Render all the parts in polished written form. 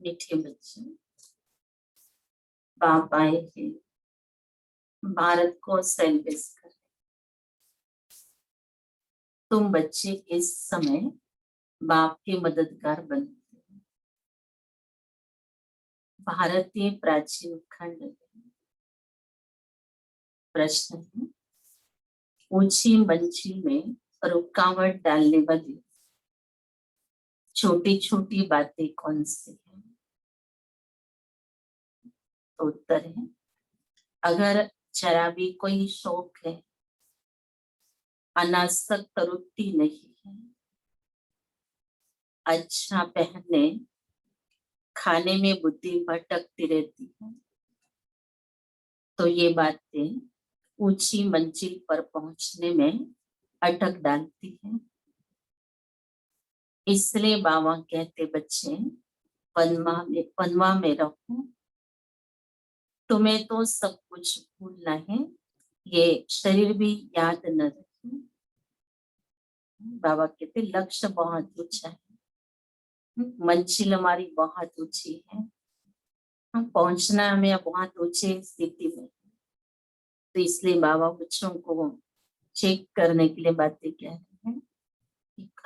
मीठे बच्चे, बाप आए हैं भारत को सेलिब्रेट कर। तुम बच्चे इस समय बाप के मददगार बनते हैं। भारतीय प्राचीन खंड में प्रश्न है, ऊंची मंजिल में रुकावट डालने वाली छोटी छोटी बातें कौन सी हैं? तो उत्तर है, अगर जरा भी कोई शौक है, अनासक्त वृत्ति नहीं है, अच्छा पहनने खाने में बुद्धि भटकती रहती है, तो ये बातें ऊंची मंजिल पर पहुंचने में अटक डालती है। इसलिए बाबा कहते, बच्चे पनवा में रहो, तुम्हें तो सब कुछ भूलना है, ये शरीर भी याद न रखे। बाबा कहते लक्ष्य बहुत ऊंचा है, मंजिल हमारी बहुत ऊंची है, हम पहुंचना हमें बहुत ऊंची स्थिति में। तो इसलिए बाबा बच्चों को चेक करने के लिए बातें कह रहे हैं,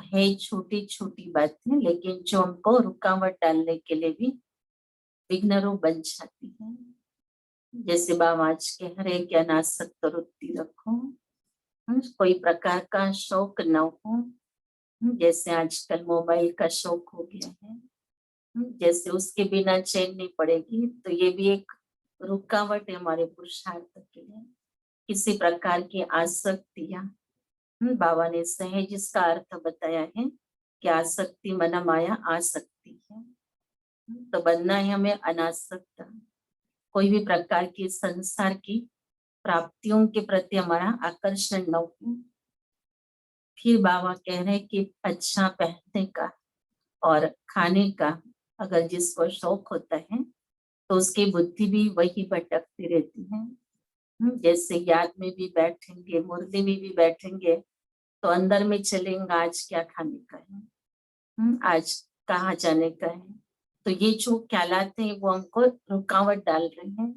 है छोटी छोटी बातें, लेकिन जो हमको रुकावट डालने के लिए भी विघ्न रूप बन जाती है। जैसे बाबा आज कह रहे कि अनासक्त वृत्ति रखो, कोई प्रकार का शौक न हो, जैसे आजकल मोबाइल का शौक हो गया है, जैसे उसके बिना चैन नहीं पड़ेगी, तो ये भी एक रुकावट है हमारे पुरुषार्थ के लिए। किसी प्रकार की आसक्तियां, बाबा ने सहज इसका अर्थ बताया है कि आसक्ति मना माया आसक्ति है, तो बनना है हमें अनासक्त। कोई भी प्रकार की संसार की प्राप्तियों के प्रति हमारा आकर्षण न हो। फिर बाबा कह रहे हैं कि अच्छा पहनने का और खाने का अगर जिसको शौक होता है, तो उसकी बुद्धि भी वही भटकती रहती है। जैसे याद में भी बैठेंगे, मुरली में भी बैठेंगे, तो अंदर में चलेंगे आज क्या खाने का है, आज कहाँ जाने का है। तो ये जो ख्यालात हैं वो हमको रुकावट डाल रहे हैं।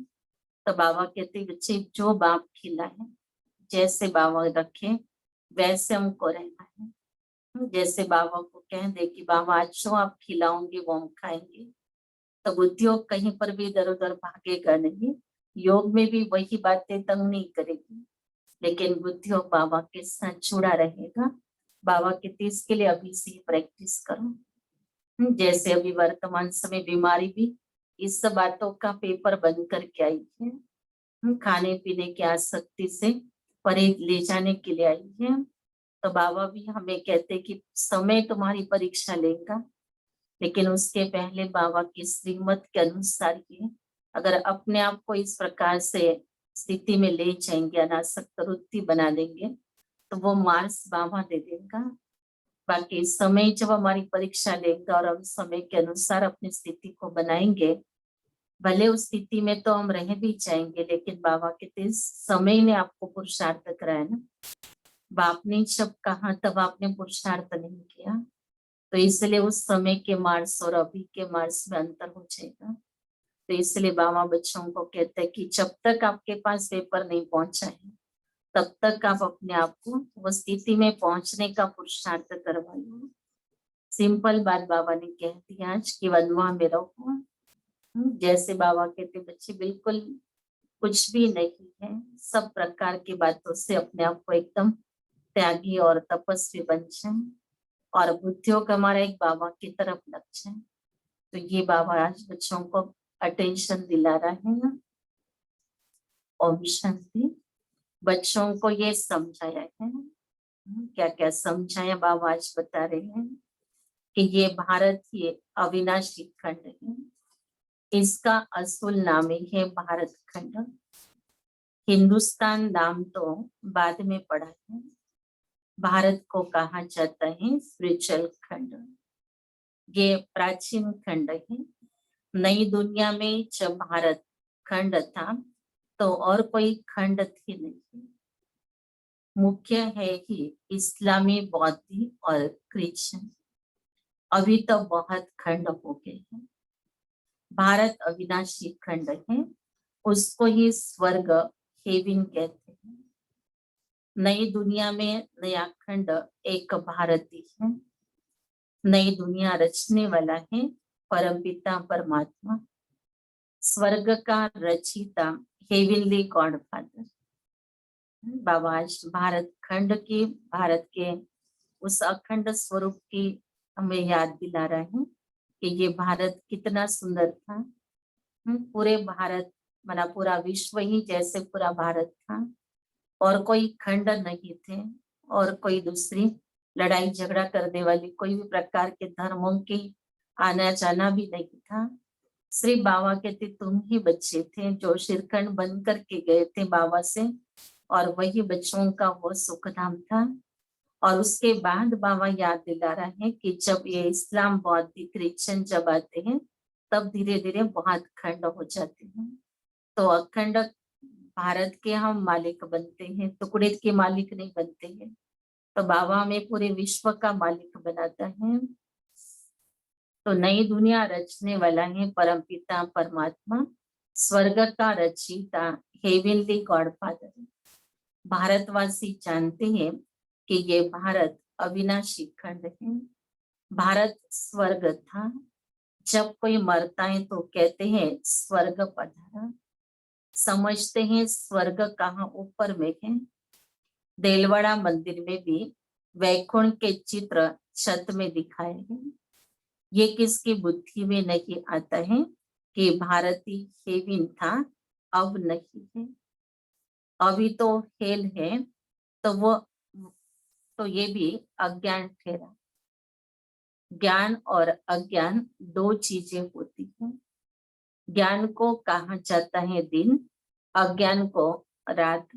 तो बाबा कहते बच्चे जो बाप खिला है, जैसे बाबा रखे वैसे हमको रहना है। जैसे बाबा को कह दे कि बाबा आज जो आप खिलाओगे वो हम खाएंगे, तो उद्योग कहीं पर भी इधर उधर भागेगा नहीं, योग में भी वही बातें तंग नहीं करेगी, लेकिन बुद्धियोग बाबा के साथ जुड़ा रहेगा। बाबा के तीस के लिए अभी से प्रैक्टिस करो। जैसे अभी वर्तमान समय बीमारी भी इस सब बातों का पेपर बन करके आई है, खाने पीने की आसक्ति से परे ले जाने के लिए आई है। तो बाबा भी हमें कहते कि समय तुम्हारी परीक्षा लेगा, लेकिन उसके पहले बाबा की श्रीमत के अनुसार ही अगर अपने आप को इस प्रकार से स्थिति में ले जाएंगे, अनासक्त वृत्ति बना देंगे, तो वो मार्क्स बाबा दे देगा। बाकी समय जब हमारी परीक्षा लेगा और हम समय के अनुसार अपनी स्थिति को बनाएंगे, भले उस स्थिति में तो हम रह भी जाएंगे, लेकिन बाबा के समय ने आपको पुरुषार्थ कराया ना। बाप ने जब कहा तब आपने पुरुषार्थ नहीं किया, तो इसलिए उस समय के मार्क्स और अभी के मार्क्स में अंतर हो जाएगा। तो इसलिए बाबा बच्चों को कहते हैं कि जब तक आपके पास पेपर नहीं पहुंचा है, तब तक आप अपने आप को वो स्थिति में पहुंचने का पुरुषार्थ करवाइए। सिंपल बात बाबा ने कह दी आज कि वनवा में रहो। जैसे बाबा कहते बच्चे बिल्कुल कुछ भी नहीं है, सब प्रकार की बातों से अपने आप को एकदम त्यागी और तपस्वी बन जाए, और बुद्धियों का हमारा एक बाबा की तरफ लग जाए। तो ये बाबा आज बच्चों को अटेंशन दिला रहा है ना। ओम शांति। बच्चों को ये समझाया है, क्या क्या समझाया बाबा आज बता रहे हैं कि ये भारत ये अविनाशी खंड है, इसका असल नाम ही है भारत खंड। हिंदुस्तान नाम तो बाद में पड़ा है, भारत को कहा जाता है स्पिरिचुअल खंड। ये प्राचीन खंड है। नई दुनिया में जब भारत खंड था, तो और कोई खंड थी नहीं, मुख्य है कि इस्लामी, बौद्धी और क्रिश्चियन। अभी तो बहुत खंड हो गए हैं, भारत अविनाशी खंड है, उसको ही स्वर्ग हेवन कहते हैं। नई दुनिया में नया खंड एक भारती है। नई दुनिया रचने वाला है परमपिता परमात्मा, स्वर्ग का रचिता हेवनली गॉड फादर। बाबा आज भारत के उस अखंड स्वरूप की हमें याद दिला रहे हैं कि ये भारत कितना सुंदर था। पूरे भारत माना पूरा विश्व ही जैसे पूरा भारत था, और कोई खंड नहीं थे, और कोई दूसरी लड़ाई झगड़ा करने वाली कोई भी प्रकार के धर्मों की आना जाना भी नहीं था। श्री बाबा कहते तुम ही बच्चे थे जो शिरखंड बन करके गए थे बाबा से, और वही बच्चों का वो सुखधाम था। और उसके बाद बाबा याद दिला रहा है कि जब ये इस्लाम बौद्ध क्रिश्चियन जब आते हैं तब धीरे धीरे बहुत खंड हो जाते हैं। तो अखंड भारत के हम मालिक बनते हैं, टुकड़े के मालिक नहीं बनते हैं। तो बाबा हमें पूरे विश्व का मालिक बनाता है। तो नई दुनिया रचने वाला है परमपिता परमात्मा, स्वर्ग का रचयिता हेवनली गॉड फादर। भारतवासी जानते हैं कि ये भारत अविनाशी खंड है। भारत स्वर्ग था। जब कोई मरता है तो कहते हैं स्वर्ग पधारा। समझते हैं स्वर्ग कहाँ ऊपर में है। देलवाड़ा मंदिर में भी वैकुंठ के चित्र छत में दिखाए हैं। ये किसकी बुद्धि में नहीं आता है कि भारतीय हेविन था, अब नहीं है। अभी तो हेल है, तो वो तो ये भी अज्ञान ठहरा। ज्ञान और अज्ञान दो चीजें होती हैं। ज्ञान को कहा जाता है दिन, अज्ञान को रात।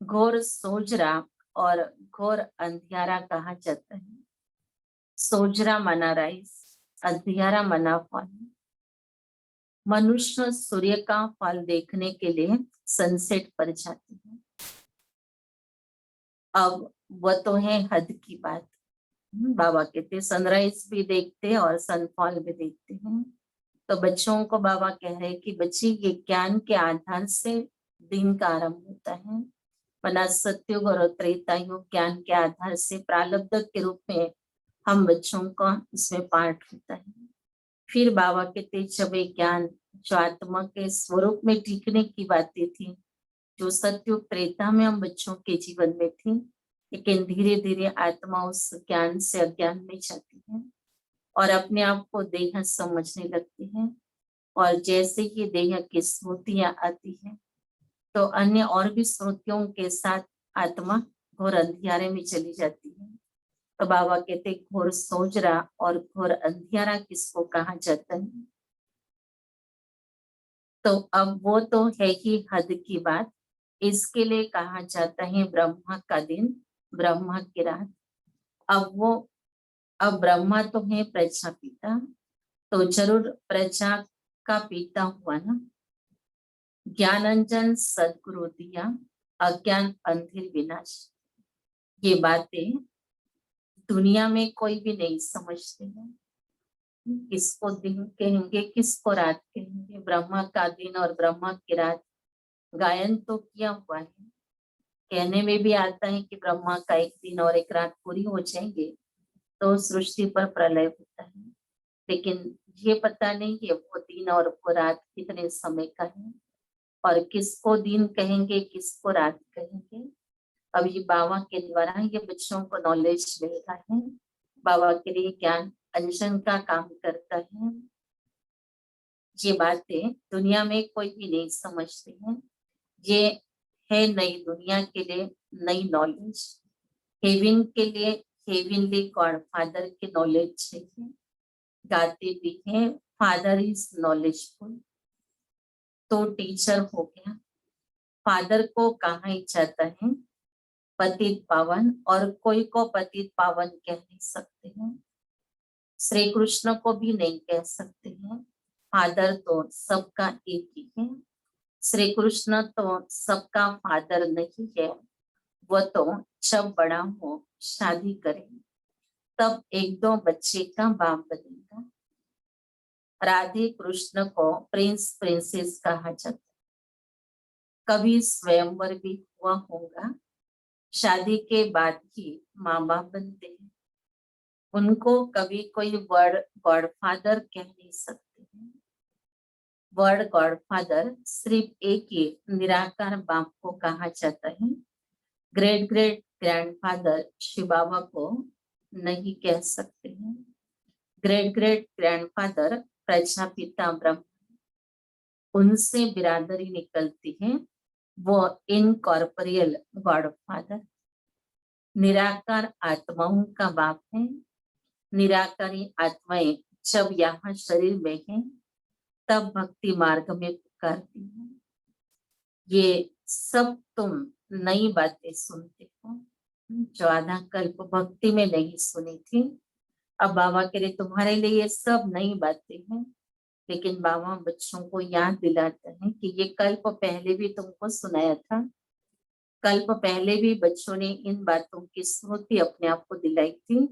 घोर सोजरा और घोर अंधियारा कहा जाता है। सोजरा मना राइस, अंधियारा मना फल। मनुष्य सूर्य का फल देखने के लिए सनसेट पर जाते हैं। अब वह तो है हद की बात। बाबा कहते सनराइज भी देखते और सनफॉल भी देखते हैं। तो बच्चों को बाबा कह रहे कि बच्चे ये ज्ञान के आधार से दिन का आरंभ होता है। वरना सत्युग और त्रेता युग ज्ञान के आधार से प्रारब्ध के रूप में हम बच्चों का इसमें पाठ होता है। फिर बाबा कहते जब एक ज्ञान जो आत्मा के स्वरूप में टिकने की बातें थी, जो सत्युग त्रेता में हम बच्चों के जीवन में थी, लेकिन धीरे धीरे आत्मा उस ज्ञान से अज्ञान में जाती है और अपने आप को देह समझने लगती है। और जैसे ही देह की स्मृतियां आती है तो अन्य और भी स्मृतियों के साथ आत्मा घोर अंधियारे में चली जाती है। तो बाबा कहते घोर सोजरा और घोर अंधियारा किसको कहा जाता है। तो अब वो तो है ही हद की बात। इसके लिए कहा जाता है ब्रह्मा का दिन, ब्रह्मा की रात। अब ब्रह्मा तो है प्रजापिता, तो जरूर प्रजा का पिता हुआ ना। ज्ञानंजन सदगुरु दिया, अज्ञान अंधिर विनाश। ये बातें दुनिया में कोई भी नहीं समझते हैं। किसको दिन कहेंगे, किसको रात कहेंगे। ब्रह्मा का दिन और ब्रह्मा की रात गायन तो किया हुआ है। कहने में भी आता है कि ब्रह्मा का एक दिन और एक रात पूरी हो जाएंगे तो सृष्टि पर प्रलय होता है। लेकिन ये पता नहीं है वो दिन और वो रात कितने समय का है, और किसको दिन कहेंगे किसको रात कहेंगे। अभी बाबा के द्वारा ये बच्चों को नॉलेज मिल रहा है। बाबा के लिए ज्ञान अंजन का काम करता है। ये बातें दुनिया में कोई भी नहीं समझते हैं। ये है नई दुनिया के लिए नई नॉलेज। हेवन के लिए हेवनली गॉड फादर की नॉलेज चाहिए। गाते भी हैं फादर इज नॉलेजफुल, तो टीचर हो गया। फादर को कहा ही जाता है पतित पावन, और कोई को पतित पावन कह नहीं सकते हैं। श्री कृष्ण को भी नहीं कह सकते हैं। फादर तो सबका एक ही है। श्री कृष्ण तो सबका फादर नहीं है। वो तो जब बड़ा हो शादी करे तब एक दो बच्चे का बाप बनेगा। राधे कृष्ण को प्रिंस प्रिंसेस कहा जाता है। कभी स्वयंवर भी हुआ होगा। शादी के बाद ही माँ बाप बनते हैं। उनको कभी कोई वर्ड गॉडफादर कह नहीं सकते हैं। वर्ड गॉडफादर सिर्फ एक ही निराकार बाप को कहा जाता है। ग्रेट ग्रेट ग्रैंडफादर शिव बाबा को नहीं कह सकते हैं। ग्रेट ग्रेट ग्रैंडफादर प्रजापिता ब्रह्म, उनसे बिरादरी निकलती है, वो इनकॉर्पोरियल गॉडफादर निराकार आत्माओं का बाप है। निराकारी आत्माएं जब यहाँ शरीर में है तब भक्ति मार्ग में पुकारती है। ये सब तुम नई बातें सुनते हो जो आधा कल्प भक्ति में नहीं सुनी थी। अब बाबा कह रहे तुम्हारे लिए ये सब नई बातें हैं, लेकिन बाबा बच्चों को याद दिलाते हैं कि ये कल्प पहले भी तुमको सुनाया था। कल्प पहले भी बच्चों ने इन बातों की स्मृति अपने आप को दिलाई थी,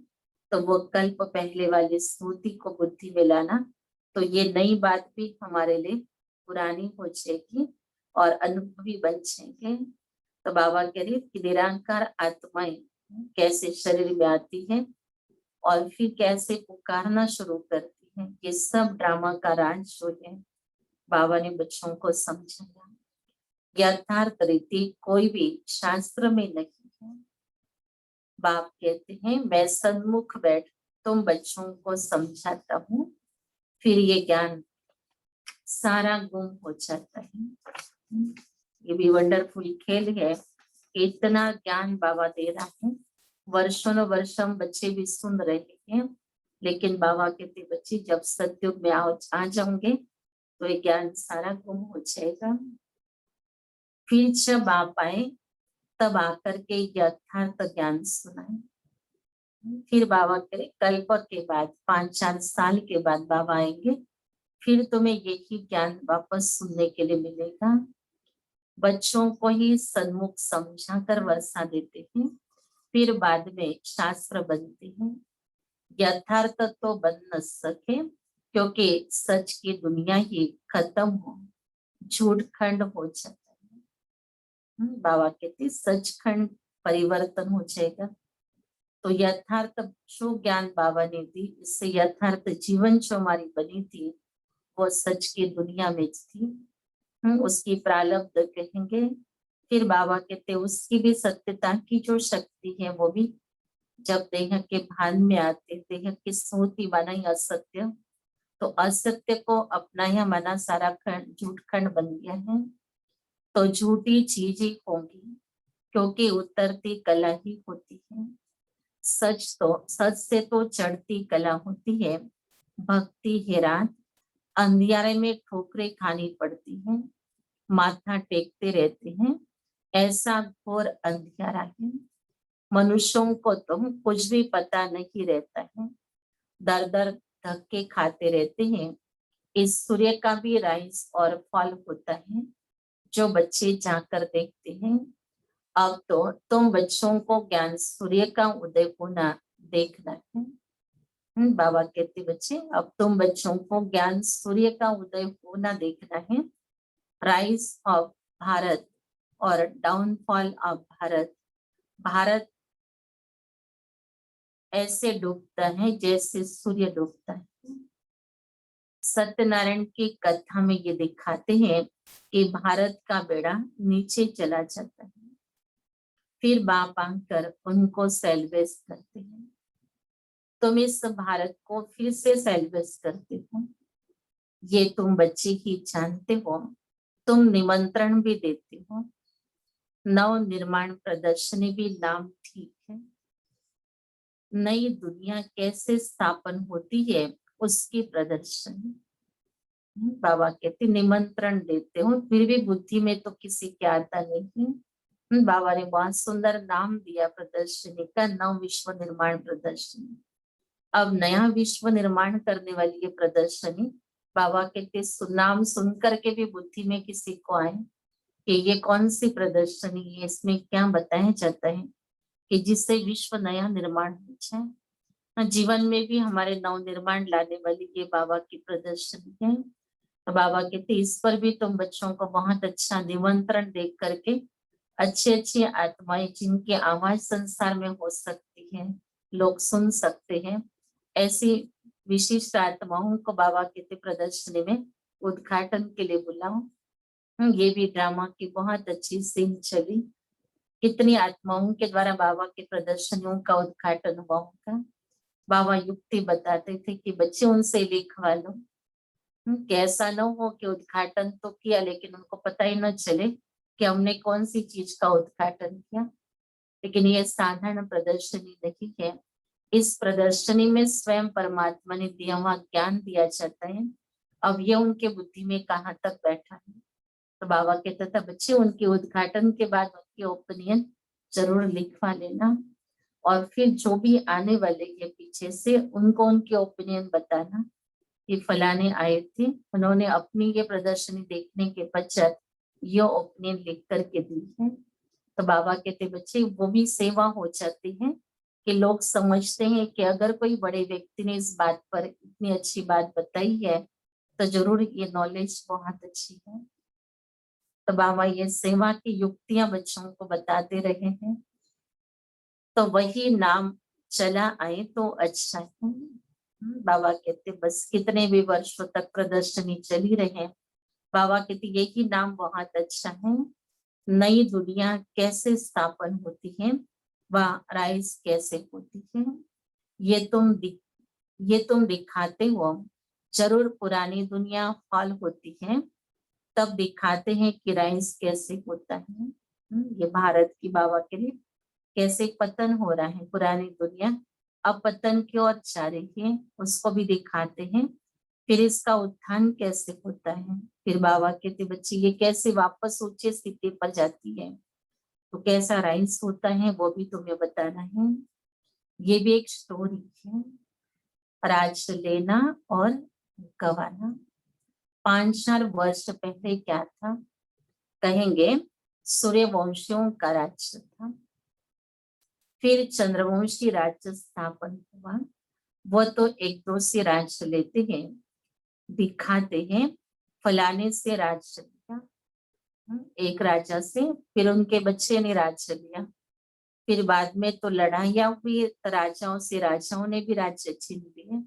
तो वो कल्प पहले वाली स्मृति को बुद्धि में लाना, तो ये नई बात भी हमारे लिए पुरानी हो जाएगी और अनुभवी बन जाएंगे। तो बाबा कह रहे कि निरंकार आत्माएं कैसे शरीर में आती है और फिर कैसे पुकारना शुरू करती है। ये सब ड्रामा का राज जो है बाबा ने बच्चों को समझाया। यथार्थ रीति कोई भी शास्त्र में नहीं है। बाप कहते हैं मैं सन्मुख बैठ तुम बच्चों को समझाता हूँ, फिर ये ज्ञान सारा गुम हो जाता है। ये भी वंडरफुल खेल है। इतना ज्ञान बाबा दे रहा है, वर्षों वर्षम बच्चे भी सुन रहे हैं, लेकिन बाबा कहते बच्चे जब सतयुग में आ जाओगे तो ये ज्ञान सारा गुम हो जाएगा। फिर जब आप आए तब आकर के यथार्थ ज्ञान सुनाए। फिर बाबा करे कल्प के बाद 5-4 साल के बाद बाबा आएंगे, फिर तुम्हें यही ज्ञान वापस सुनने के लिए मिलेगा। बच्चों को ही सन्मुख समझा कर वर्षा देते हैं, फिर बाद में शास्त्र बनते हैं। यथार्थ तो बन न सके क्योंकि सच की दुनिया ही खत्म हो, झूठ खंड हो जाता है। बाबा कहते सचखंड परिवर्तन हो जाएगा। तो यथार्थ जो ज्ञान बाबा ने दी, इससे यथार्थ जीवन जो हमारी बनी थी वो सच की दुनिया में थी। उसकी प्रारब्ध कहेंगे। फिर बाबा कहते उसकी भी सत्यता की जो शक्ति है वो भी जब देह के भान में आते, देह की स्मृति बना ही असत्य, तो असत्य को अपनाया मना सारा खंड झूठ खंड बन गया है। तो झूठी चीज ही होगी क्योंकि उतरती कला ही होती है। सच से तो चढ़ती कला होती है। भक्ति है रात, अंधियारे में ठोकरें खानी पड़ती है, माथा टेकते रहते हैं, ऐसा घोर अंधियारा है। मनुष्यों को तो कुछ भी पता नहीं रहता है, दर दर धक्के खाते रहते हैं। इस सूर्य का भी राइज और फॉल होता है जो बच्चे जाकर देखते हैं। अब तो तुम बच्चों को ज्ञान सूर्य का उदय होना देखना है। बाबा कहते बच्चे अब तुम बच्चों को ज्ञान सूर्य का उदय होना देखना है। राइज ऑफ भारत और डाउनफॉल ऑफ भारत। भारत ऐसे डूबता है जैसे सूर्य डूबता है। सत्यनारायण की कथा में ये दिखाते हैं कि भारत का बेड़ा नीचे चला जाता है, फिर बाप आकर उनको सेल्वेस करते हैं। तुम इस भारत को फिर से सेल्वेस करते हो, ये तुम बच्चे ही जानते हो। तुम निमंत्रण भी देते हो। नव निर्माण प्रदर्शनी भी नाम ठीक है। नई दुनिया कैसे स्थापन होती है उसकी प्रदर्शनी। बाबा कहते निमंत्रण देते हो, फिर भी बुद्धि में तो किसी के आता नहीं। बाबा ने बहुत सुंदर नाम दिया प्रदर्शनी का, नव विश्व निर्माण प्रदर्शनी। अब नया विश्व निर्माण करने वाली ये प्रदर्शनी, बाबा कहते नाम सुन करके भी बुद्धि में किसी को आए कि ये कौन सी प्रदर्शनी है, इसमें क्या बताया जाता है कि जिससे विश्व नया निर्माण हो जाए। जीवन में भी हमारे नवनिर्माण लाने वाली ये बाबा की प्रदर्शनी है। तो बाबा कहते इस पर भी तुम बच्चों को बहुत अच्छा निमंत्रण दे करके अच्छी अच्छी आत्माएं जिनकी आवाज संसार में हो सकती है, लोग सुन सकते हैं, ऐसी विशिष्ट आत्माओं को बाबा कहते प्रदर्शनी में उद्घाटन के लिए बुलाओ। ये भी ड्रामा की बहुत अच्छी सीन चली। कितनी आत्माओं के द्वारा बाबा के प्रदर्शनियों का उद्घाटन हुआ होगा। बाबा युक्ति बताते थे कि बच्चे उनसे लिखवा लो, कि ऐसा न हो कि उद्घाटन तो किया लेकिन उनको पता ही न चले कि हमने कौन सी चीज का उद्घाटन किया। लेकिन ये साधारण प्रदर्शनी नहीं है। इस प्रदर्शनी में स्वयं परमात्मा ने दिया हुआ ज्ञान दिया जाता है। अब ये उनके बुद्धि में कहाँ तक बैठा है। तो बाबा कहते थे बच्चे उनके उद्घाटन के बाद उनकी ओपिनियन जरूर लिखवा लेना, और फिर जो भी आने वाले ये पीछे से उनको उनकी ओपिनियन बताना। ये फलाने आए थे, उन्होंने अपनी ये प्रदर्शनी देखने के पश्चात ये ओपिनियन लिख करके दी है। तो बाबा कहते बच्चे वो भी सेवा हो जाती है कि लोग समझते हैं कि अगर कोई बड़े व्यक्ति ने इस बात पर इतनी अच्छी बात बताई है तो जरूर ये नॉलेज बहुत अच्छी है। तो बाबा ये सेवा की युक्तियां बच्चों को बताते रहे हैं। तो वही नाम चला आए तो अच्छा है। बाबा कहते बस कितने भी वर्षों तक प्रदर्शनी चली रहे, बाबा कहते यही नाम बहुत अच्छा है। नई दुनिया कैसे स्थापन होती है, वह राइज कैसे होती है, ये ये तुम दिखाते हो। जरूर पुरानी दुनिया फॉल होती है, तब दिखाते हैं कि राइज कैसे होता है। ये भारत की बाबा के लिए कैसे पतन हो रहा है, पुरानी दुनिया अब पतन की ओर जा रही है, उसको भी दिखाते हैं। फिर इसका उत्थान कैसे होता है, फिर बाबा कहते बच्चे ये कैसे वापस ऊंचे स्थिति पर जाती है, तो कैसा राइज होता है वो भी तुम्हें बताना है। ये भी एक स्टोरी है, राज लेना और गवाना। 5-4 वर्ष पहले क्या था, कहेंगे सूर्यवंशियों का राज्य था, फिर चंद्रवंशी राज्य स्थापन हुआ। वो तो एक दो से राज्य लेते हैं, दिखाते हैं फलाने से राज्य लिया, एक राजा से, फिर उनके बच्चे ने राज्य लिया, फिर बाद में तो लड़ाइयां हुई, राजाओं से राजाओं ने भी राज्य छीन लिए।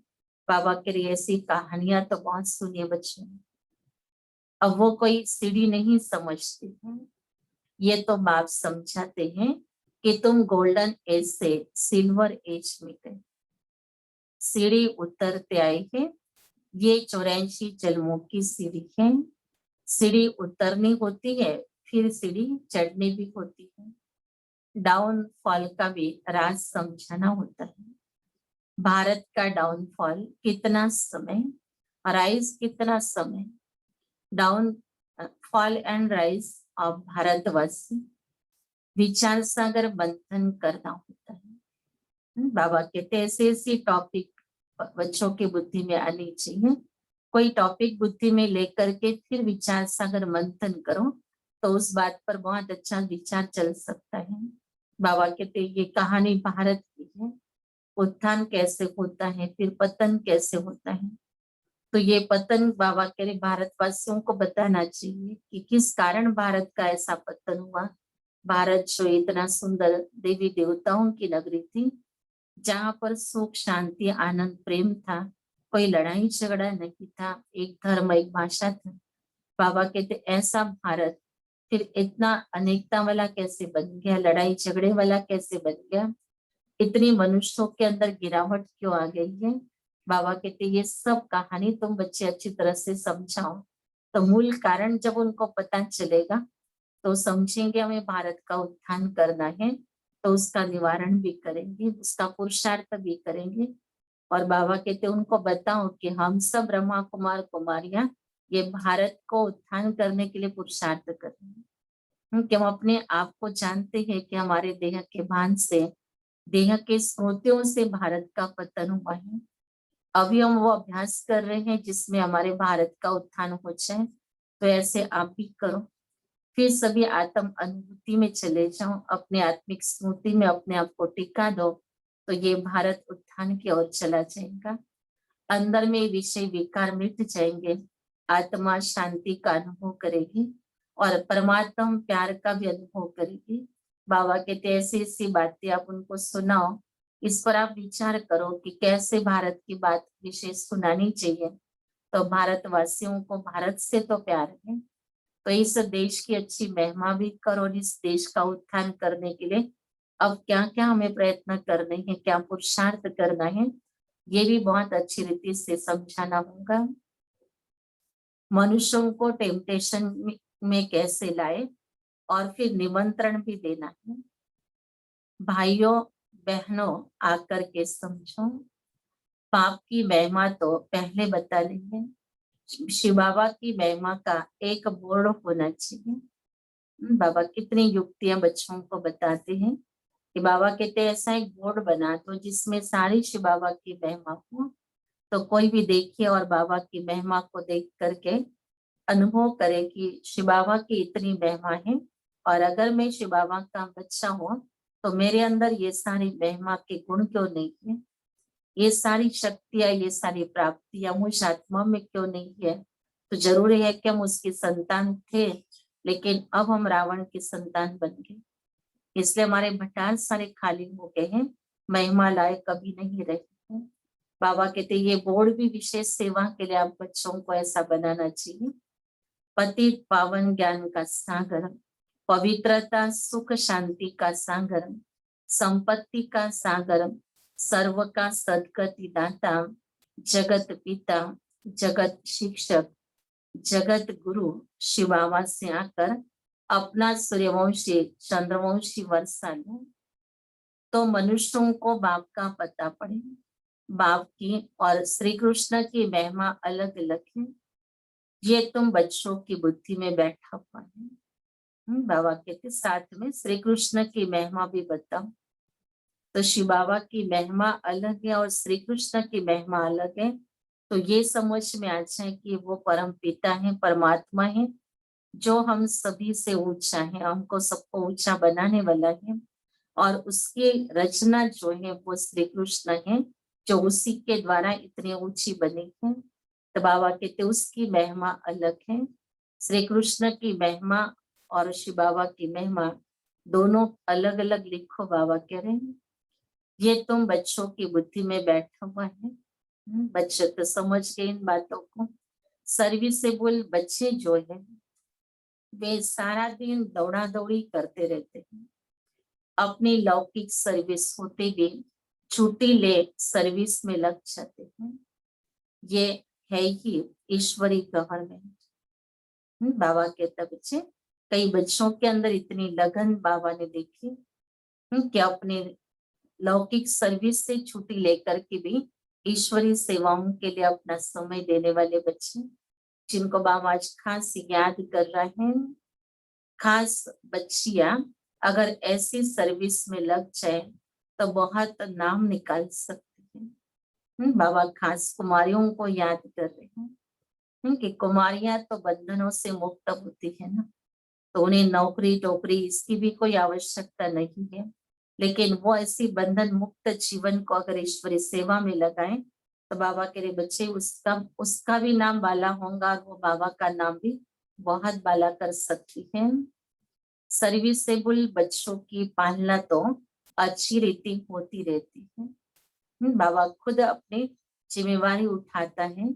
बाबा के ऐसी कहानियां तो बहुत सुनी है बच्चों ने। अब वो कोई सीढ़ी नहीं समझते हैं, ये तो बाप समझाते हैं कि तुम गोल्डन एज से सिल्वर एज में गए, सीढ़ी उतरते आए हैं। ये 84 जन्मों की सीढ़ी है। सीढ़ी उतरनी होती है, फिर सीढ़ी चढ़नी भी होती है। डाउनफॉल का भी राज समझाना होता है। भारत का डाउनफॉल कितना समय, राइज कितना समय, down fall and rise of भारतवासी, विचार सागर मंथन करना होता है। बाबा कहते ऐसे ऐसी टॉपिक बच्चों की बुद्धि में आनी चाहिए। कोई टॉपिक बुद्धि में लेकर के फिर विचार सागर मंथन करो तो उस बात पर बहुत अच्छा विचार चल सकता है। बाबा कहते ये कहानी भारत की है, उत्थान कैसे होता है फिर पतन कैसे होता है। तो ये पतन बाबा कह रहे भारतवासियों को बताना चाहिए कि किस कारण भारत का ऐसा पतन हुआ। भारत जो इतना सुंदर देवी देवताओं की नगरी थी, जहाँ पर सुख शांति आनंद प्रेम था, कोई लड़ाई झगड़ा नहीं था, एक धर्म एक भाषा था। बाबा कहते ऐसा भारत फिर इतना अनेकता वाला कैसे बन गया, लड़ाई झगड़े वाला कैसे बन गया, इतनी मनुष्यों के अंदर गिरावट क्यों आ गई है। बाबा कहते ये सब कहानी तुम बच्चे अच्छी तरह से समझाओ, तो मूल कारण जब उनको पता चलेगा तो समझेंगे हमें भारत का उत्थान करना है, तो उसका निवारण भी करेंगे, उसका पुरुषार्थ भी करेंगे। और बाबा कहते उनको बताओ कि हम सब ब्रह्मा कुमार कुमारियां ये भारत को उत्थान करने के लिए पुरुषार्थ करेंगे। कि हम अपने आप को जानते हैं कि हमारे देह के भान से, देह के स्मृतियों से भारत का पतन हुआ है। अभी हम वो अभ्यास कर रहे हैं जिसमें हमारे भारत का उत्थान हो जाए, तो ऐसे आप भी करो। फिर सभी आत्म अनुभूति में चले जाओ, अपने आत्मिक स्मृति में अपने आप को टिका दो, तो ये भारत उत्थान की ओर चला जाएगा। अंदर में विषय विकार मिट जाएंगे, आत्मा शांति का अनुभव करेगी और परमात्मा प्यार का भी अनुभव करेगी। बाबा कहते ऐसी ऐसी बातें आप उनको सुनाओ, इस पर आप विचार करो कि कैसे भारत की बात विशेष सुनानी चाहिए। तो भारतवासियों को भारत से तो प्यार है, तो इस देश की अच्छी महिमा भी करो। इस देश का उत्थान करने के लिए अब क्या क्या हमें प्रयत्न करने हैं, क्या पुरुषार्थ करना है, ये भी बहुत अच्छी रीति से समझाना होगा। मनुष्यों को टेम्पटेशन में कैसे लाए और फिर निमंत्रण भी देना है। भाइयों बहनों आकर के समझो, पाप की महिमा तो पहले बता लेंगे। शिव बाबा की महिमा का एक बोर्ड होना चाहिए। बाबा कितनी युक्तियां बच्चों को बताते हैं कि बाबा कहते हैं ऐसा एक बोर्ड बना दो जिसमें सारी शिव बाबा की महिमा हो, तो कोई भी देखे और बाबा की महिमा को देख करके अनुभव करे कि शिव बाबा की इतनी महिमा है, और अगर मैं शिव बाबा का बच्चा हूँ तो मेरे अंदर ये सारी महिमा के गुण क्यों नहीं है, ये सारी शक्तियां, ये सारी प्राप्तियां मुझ आत्मा में क्यों नहीं है। तो जरूरी है कि हम उसकी संतान थे, लेकिन अब हम रावण की संतान बन गए, इसलिए हमारे भंडार सारे खाली हो गए हैं, महिमा लायक कभी नहीं रहे हैं। बाबा कहते ये बोर्ड भी विशेष सेवा के लिए आप बच्चों को ऐसा बनाना चाहिए। पतित पावन ज्ञान का सागर, पवित्रता सुख शांति का सागर, संपत्ति का सागर, सर्व का सदगति दाता, जगत पिता, जगत शिक्षक, जगत गुरु शिव बाबा से आकर अपना सूर्यवंशी चंद्रवंशी वर्षा लो, तो मनुष्यों को बाप का पता पड़े। बाप की और श्री कृष्ण की महिमा अलग अलग है, ये तुम बच्चों की बुद्धि में बैठा हुआ है। बाबा कहते साथ में श्री कृष्ण की महिमा भी बताओ। तो शिव बाबा की महिमा अलग है और श्री कृष्ण की महिमा अलग है, तो ये समझ में आ जाए कि वो परम पिता है, परमात्मा है, जो हम सभी से ऊंचा है, हमको सबको ऊंचा बनाने वाला है। और उसकी रचना जो है वो श्री कृष्ण है, जो उसी के द्वारा इतनी ऊंची बनी है। तो बाबा कहते उसकी महिमा अलग है। श्री कृष्ण की महिमा और शिव बाबा की महिमा दोनों अलग अलग लिखो। बाबा कह रहे हैं ये तुम बच्चों की बुद्धि में बैठा हुआ है। बच्चे तो समझ गए इन बातों को। सर्विसेबल बच्चे जो है वे सारा दिन दौड़ा दौड़ी करते रहते हैं, अपनी लौकिक सर्विस होते भी छुट्टी ले सर्विस में लग जाते हैं। ये है ही ईश्वरी गवर्नमेंट। बाबा कहता बच्चे, कई बच्चों के अंदर इतनी लगन बाबा ने देखी कि अपने लौकिक सर्विस से छुट्टी लेकर के भी ईश्वरी सेवाओं के लिए अपना समय देने वाले बच्चे, जिनको बाबा आज खास याद कर रहे हैं। खास बच्चियां अगर ऐसी सर्विस में लग जाए तो बहुत नाम निकाल सकती है। बाबा खास कुमारियों को याद कर रहे हैं कि कुमारियां तो बंधनों से मुक्त होती है ना, तो उन्हें नौकरी टोकरी इसकी भी कोई आवश्यकता नहीं है, लेकिन वो ऐसी बंधन मुक्त जीवन को अगर ईश्वरी सेवा में लगाए तो बाबा के रे बच्चे उसका उसका भी नाम बाला होगा और वो बाबा का नाम भी बहुत बाला कर सकती है। सर्विसेबल बच्चों की पालना तो अच्छी रीति होती रहती है। बाबा खुद अपनी जिम्मेवारी उठाता है।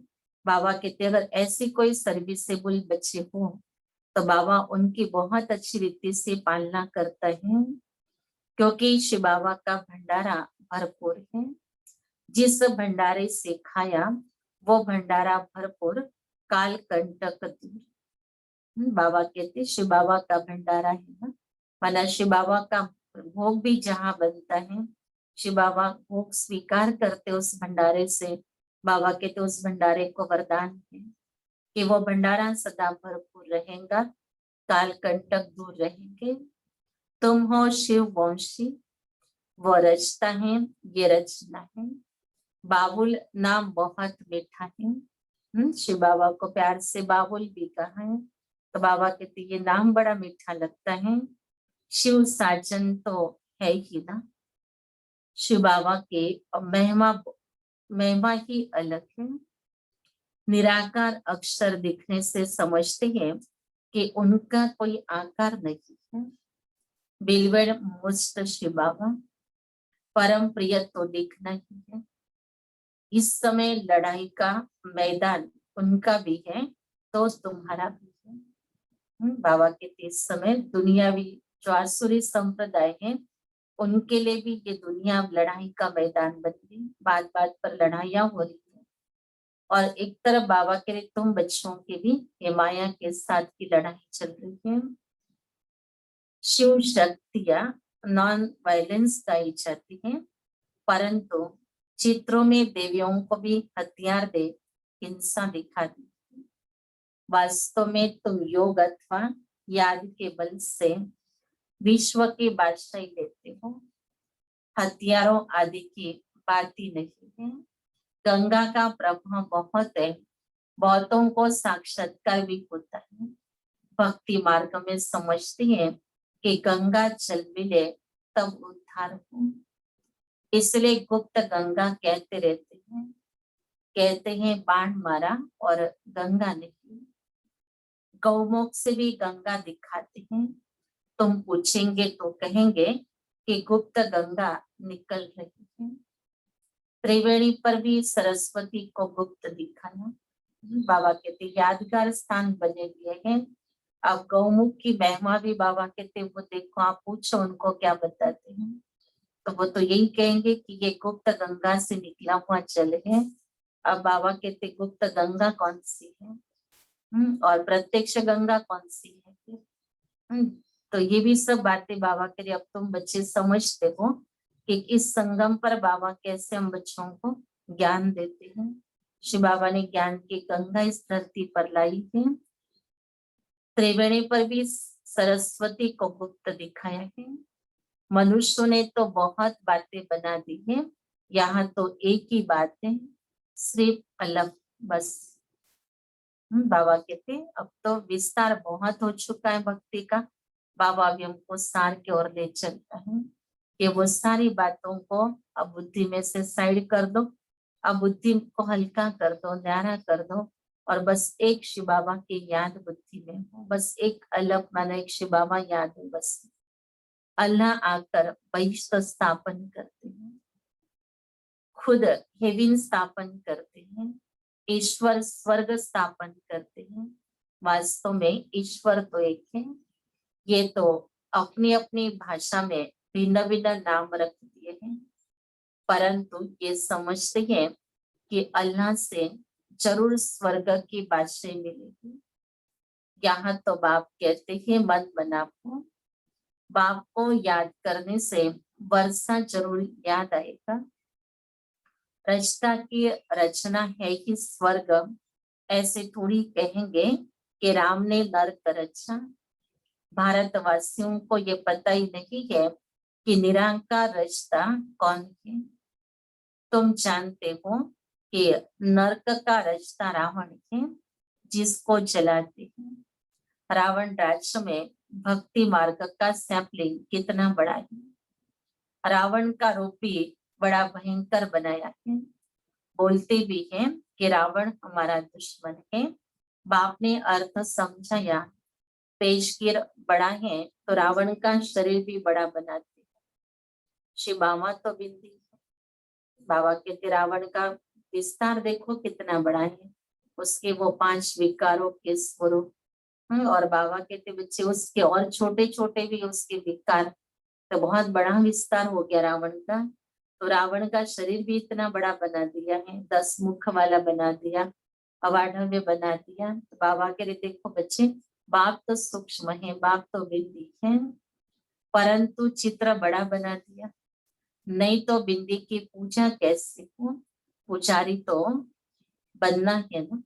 बाबा कहते अगर ऐसी कोई सर्विसेबल बच्चे हो तो बाबा उनकी बहुत अच्छी रीति से पालना करता है, क्योंकि शिव बाबा का भंडारा भरपूर है। जिस भंडारे से खाया वो भंडारा भरपूर, काल कंटक दूर। बाबा कहते शिव बाबा का भंडारा है ना, माना शिव बाबा का भोग भी जहाँ बनता है, शिव बाबा भोग स्वीकार करते उस भंडारे से। बाबा कहते उस भंडारे को वरदान है कि वो भंडारा सदा भरपूर रहेगा, काल कंटक दूर रहेंगे। तुम हो शिव वंशी, वो रचता है, ये रचना है। बाबुल नाम बहुत मीठा है। शिव बाबा को प्यार से बाबुल भी कहा है, तो बाबा कहते ये नाम बड़ा मीठा लगता है। शिव साजन तो है ही ना, शिव बाबा के महिमा महिमा ही अलग है। निराकार अक्षर दिखने से समझते हैं कि उनका कोई आकार नहीं है। बिलवेड़ मुस्त शिव बाबा परम प्रिय तो दिखना ही है। इस समय लड़ाई का मैदान उनका भी है तो तुम्हारा भी है। बाबा के इस समय दुनियावी जो आसुरी संप्रदाय है उनके लिए भी ये दुनिया अब लड़ाई का मैदान बन गई। बात बात पर लड़ाइयां हो रही है और एक तरफ बाबा के लिए तुम बच्चों की भी ये माया के साथ की लड़ाई चल रही है। शिव शक्तियां नॉन वायलेंस गाई जाती है, परंतु चित्रों में देवियों को भी हथियार दे हिंसा दिखाती है। वास्तव में तुम योग अथवा याद के बल से विश्व की बादशाही लेते हो। हथियारों आदि की बात ही नहीं है। गंगा का प्रभाव बहुत है, बहुतों को साक्षात्कार भी होता है। भक्ति मार्ग में समझती है कि गंगा जल मिले तब उद्धार हो, इसलिए गुप्त गंगा कहते रहते हैं। कहते हैं बाण मारा और गंगा निकली। गौमुख से भी गंगा दिखाते हैं। तुम पूछेंगे तो कहेंगे कि गुप्त गंगा निकल रही है। त्रिवेणी पर भी सरस्वती को गुप्त दिखाया। बाबा कहते यादगार स्थान बने हुए हैं। अब गौमुख की महिमा भी बाबा कहते वो देखो, आप पूछो उनको क्या बताते हैं, तो वो तो यही कहेंगे कि ये गुप्त गंगा से निकला हुआ जल है। अब बाबा कहते गुप्त गंगा कौन सी है, और प्रत्यक्ष गंगा कौन सी है फिर? तो ये भी सब बातें बाबा के लिए अब तुम बच्चे समझते हो कि इस संगम पर बाबा कैसे हम बच्चों को ज्ञान देते हैं। शिव बाबा ने ज्ञान की गंगा इस धरती पर लाई है। त्रिवेणी पर भी सरस्वती को गुप्त दिखाया है। मनुष्यों ने तो बहुत बातें बना दी है, यहाँ तो एक ही बात है, सिर्फ अलग बस। बाबा कहते अब तो विस्तार बहुत हो चुका है भक्ति का। बाबा भी हमको सार की ओर ले चलता है कि वो सारी बातों को अब बुद्धि में से साइड कर दो, अब बुद्धि को हल्का कर दो, न्यारा कर दो, और बस एक शिव बाबा की याद बुद्धि में हो। बस एक अलग माना एक शिव बाबा याद हो। बस अल्लाह आकर वैश्व स्थापन करते हैं, खुद हेविन स्थापन करते हैं, ईश्वर स्वर्ग स्थापन करते हैं। वास्तव में ईश्वर तो एक है, ये तो अपनी अपनी भाषा में भिन्न भिन्न नाम रख दिए हैं, परंतु ये समझते हैं कि अल्लाह से जरूर स्वर्ग की बादशाही मिलेगी। यहाँ तो बाप कहते हैं मन बनाओ, बाप को याद करने से वर्षा जरूर याद आएगा। रचना की रचना है कि स्वर्ग, ऐसे थोड़ी कहेंगे कि राम ने नर्क रचा। भारतवासियों को ये पता ही नहीं है कि निरंकार रचता कौन है। तुम जानते हो कि नर्क का रचता रावण है, जिसको जलाते हैं। रावण राज्य में भक्ति मार्ग का सैंपलिंग कितना बड़ा है। रावण का रूप भी बड़ा भयंकर बनाया है। बोलते भी हैं कि रावण हमारा दुश्मन है। बाप ने अर्थ समझाया, पेशगिर बड़ा है तो रावण का शरीर भी बड़ा बनाते हैं। शिव बाबा तो बिंदी है। बाबा कहते रावण का विस्तार देखो कितना बड़ा है, उसके वो 5 विकारों के स्वरूप। और बाबा कहते बच्चे उसके और छोटे छोटे भी उसके विकार, तो बहुत बड़ा विस्तार हो गया रावण का। तो रावण का शरीर भी इतना बड़ा बना दिया है, 10 मुख वाला बना दिया, अवाढ़व्य बना दिया। तो बाबा कह रहे देखो बच्चे, बाप तो सूक्ष्म है, बाप तो बिंदी है, परंतु चित्र बड़ा बना दिया। नहीं तो बिंदी की पूजा कैसे हो? पुजारी तो बनना है ना,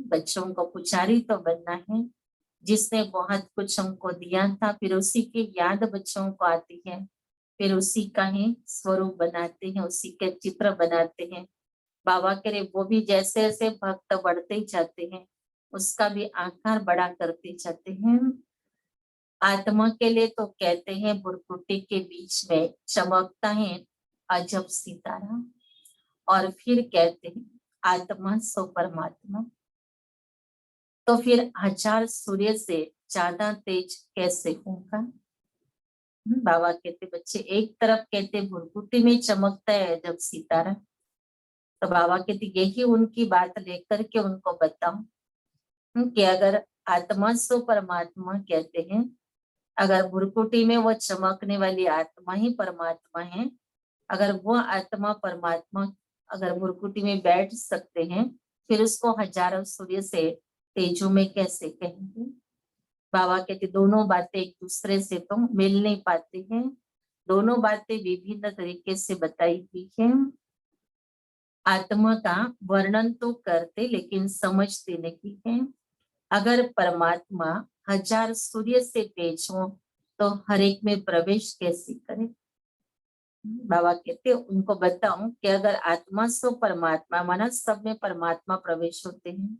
बच्चों को पुजारी तो बनना है। जिसने बहुत कुछ हमको दिया था, फिर उसी की याद बच्चों को आती है, फिर उसी का ही स्वरूप बनाते हैं, उसी के चित्र बनाते हैं। बाबा करे वो भी जैसे जैसे भक्त बढ़ते ही जाते हैं, उसका भी आकार बड़ा करते जाते हैं। आत्मा के लिए तो कहते हैं भुरकुटी के बीच में चमकता है अजब सितारा। और फिर कहते हैं आत्मा सो परमात्मा। तो फिर 1000 सूर्य से ज्यादा तेज कैसे होगा? बाबा कहते बच्चे, एक तरफ कहते भुरकुटी में चमकता है जब सितारा, तो बाबा कहते यही उनकी बात लेकर के उनको बताऊं कि अगर आत्मा सो परमात्मा कहते हैं, अगर भुरकुटी में वो चमकने वाली आत्मा ही परमात्मा है, अगर वो आत्मा परमात्मा अगर भुरकुटी में बैठ सकते हैं, फिर उसको हजारों सूर्य से तेजों में कैसे कहेंगे? बाबा कहते दोनों बातें एक दूसरे से तो मिल नहीं पाती हैं, दोनों बातें विभिन्न तरीके से बताई हुई है। आत्मा का वर्णन तो करते लेकिन समझते नहीं है। अगर परमात्मा 1000 सूर्य से तेज हो तो हर एक में प्रवेश कैसे करे? बाबा कहते उनको बताऊं कि अगर आत्मा सो परमात्मा माना सब में परमात्मा प्रवेश होते हैं,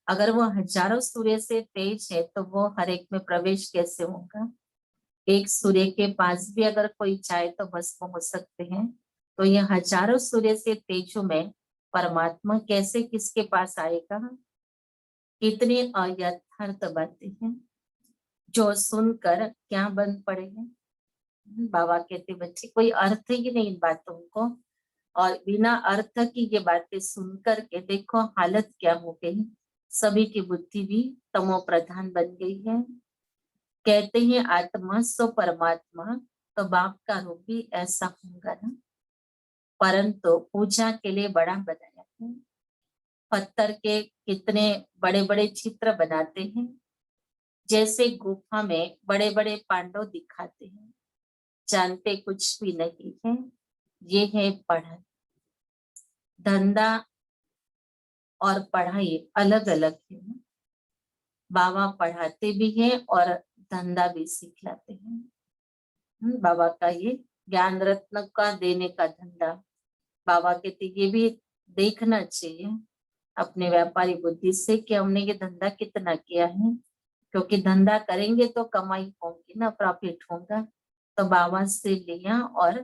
अगर वो हजारों सूर्य से तेज है तो वो हर एक में प्रवेश कैसे होगा? एक सूर्य के पास भी अगर कोई चाहे तो भस्म हो सकते हैं, तो ये हजारों सूर्य से तेजों में परमात्मा कैसे किसके पास आएगा? कितनी अयथार्थ बातें हैं जो सुनकर क्या बन पड़े हैं। बाबा कहते बच्चे कोई अर्थ ही नहीं इन बातों को, और बिना अर्थ की ये बातें सुनकर के देखो हालत क्या हो गई, सभी की बुद्धि भी तमो प्रधान बन गई है। कहते हैं आत्मा सो परमात्मा, तो बाप का रूप भी ऐसा होगा ना, परंतु पूजा के लिए बड़ा बनाया है। पत्थर के कितने बड़े बड़े चित्र बनाते हैं, जैसे गुफा में बड़े बड़े पांडव दिखाते हैं, जानते कुछ भी नहीं है। ये है पढ़ाई। धंधा और पढ़ाई अलग अलग है ना। बाबा पढ़ाते भी हैं और धंधा भी सिखलाते हैं। बाबा का ये ज्ञान रत्न का देने का धंधा, बाबा कहते ये भी देखना चाहिए अपने व्यापारी बुद्धि से कि हमने ये धंधा कितना किया है, क्योंकि धंधा करेंगे तो कमाई होगी ना, प्रॉफिट होगा। तो बाबा से लिया और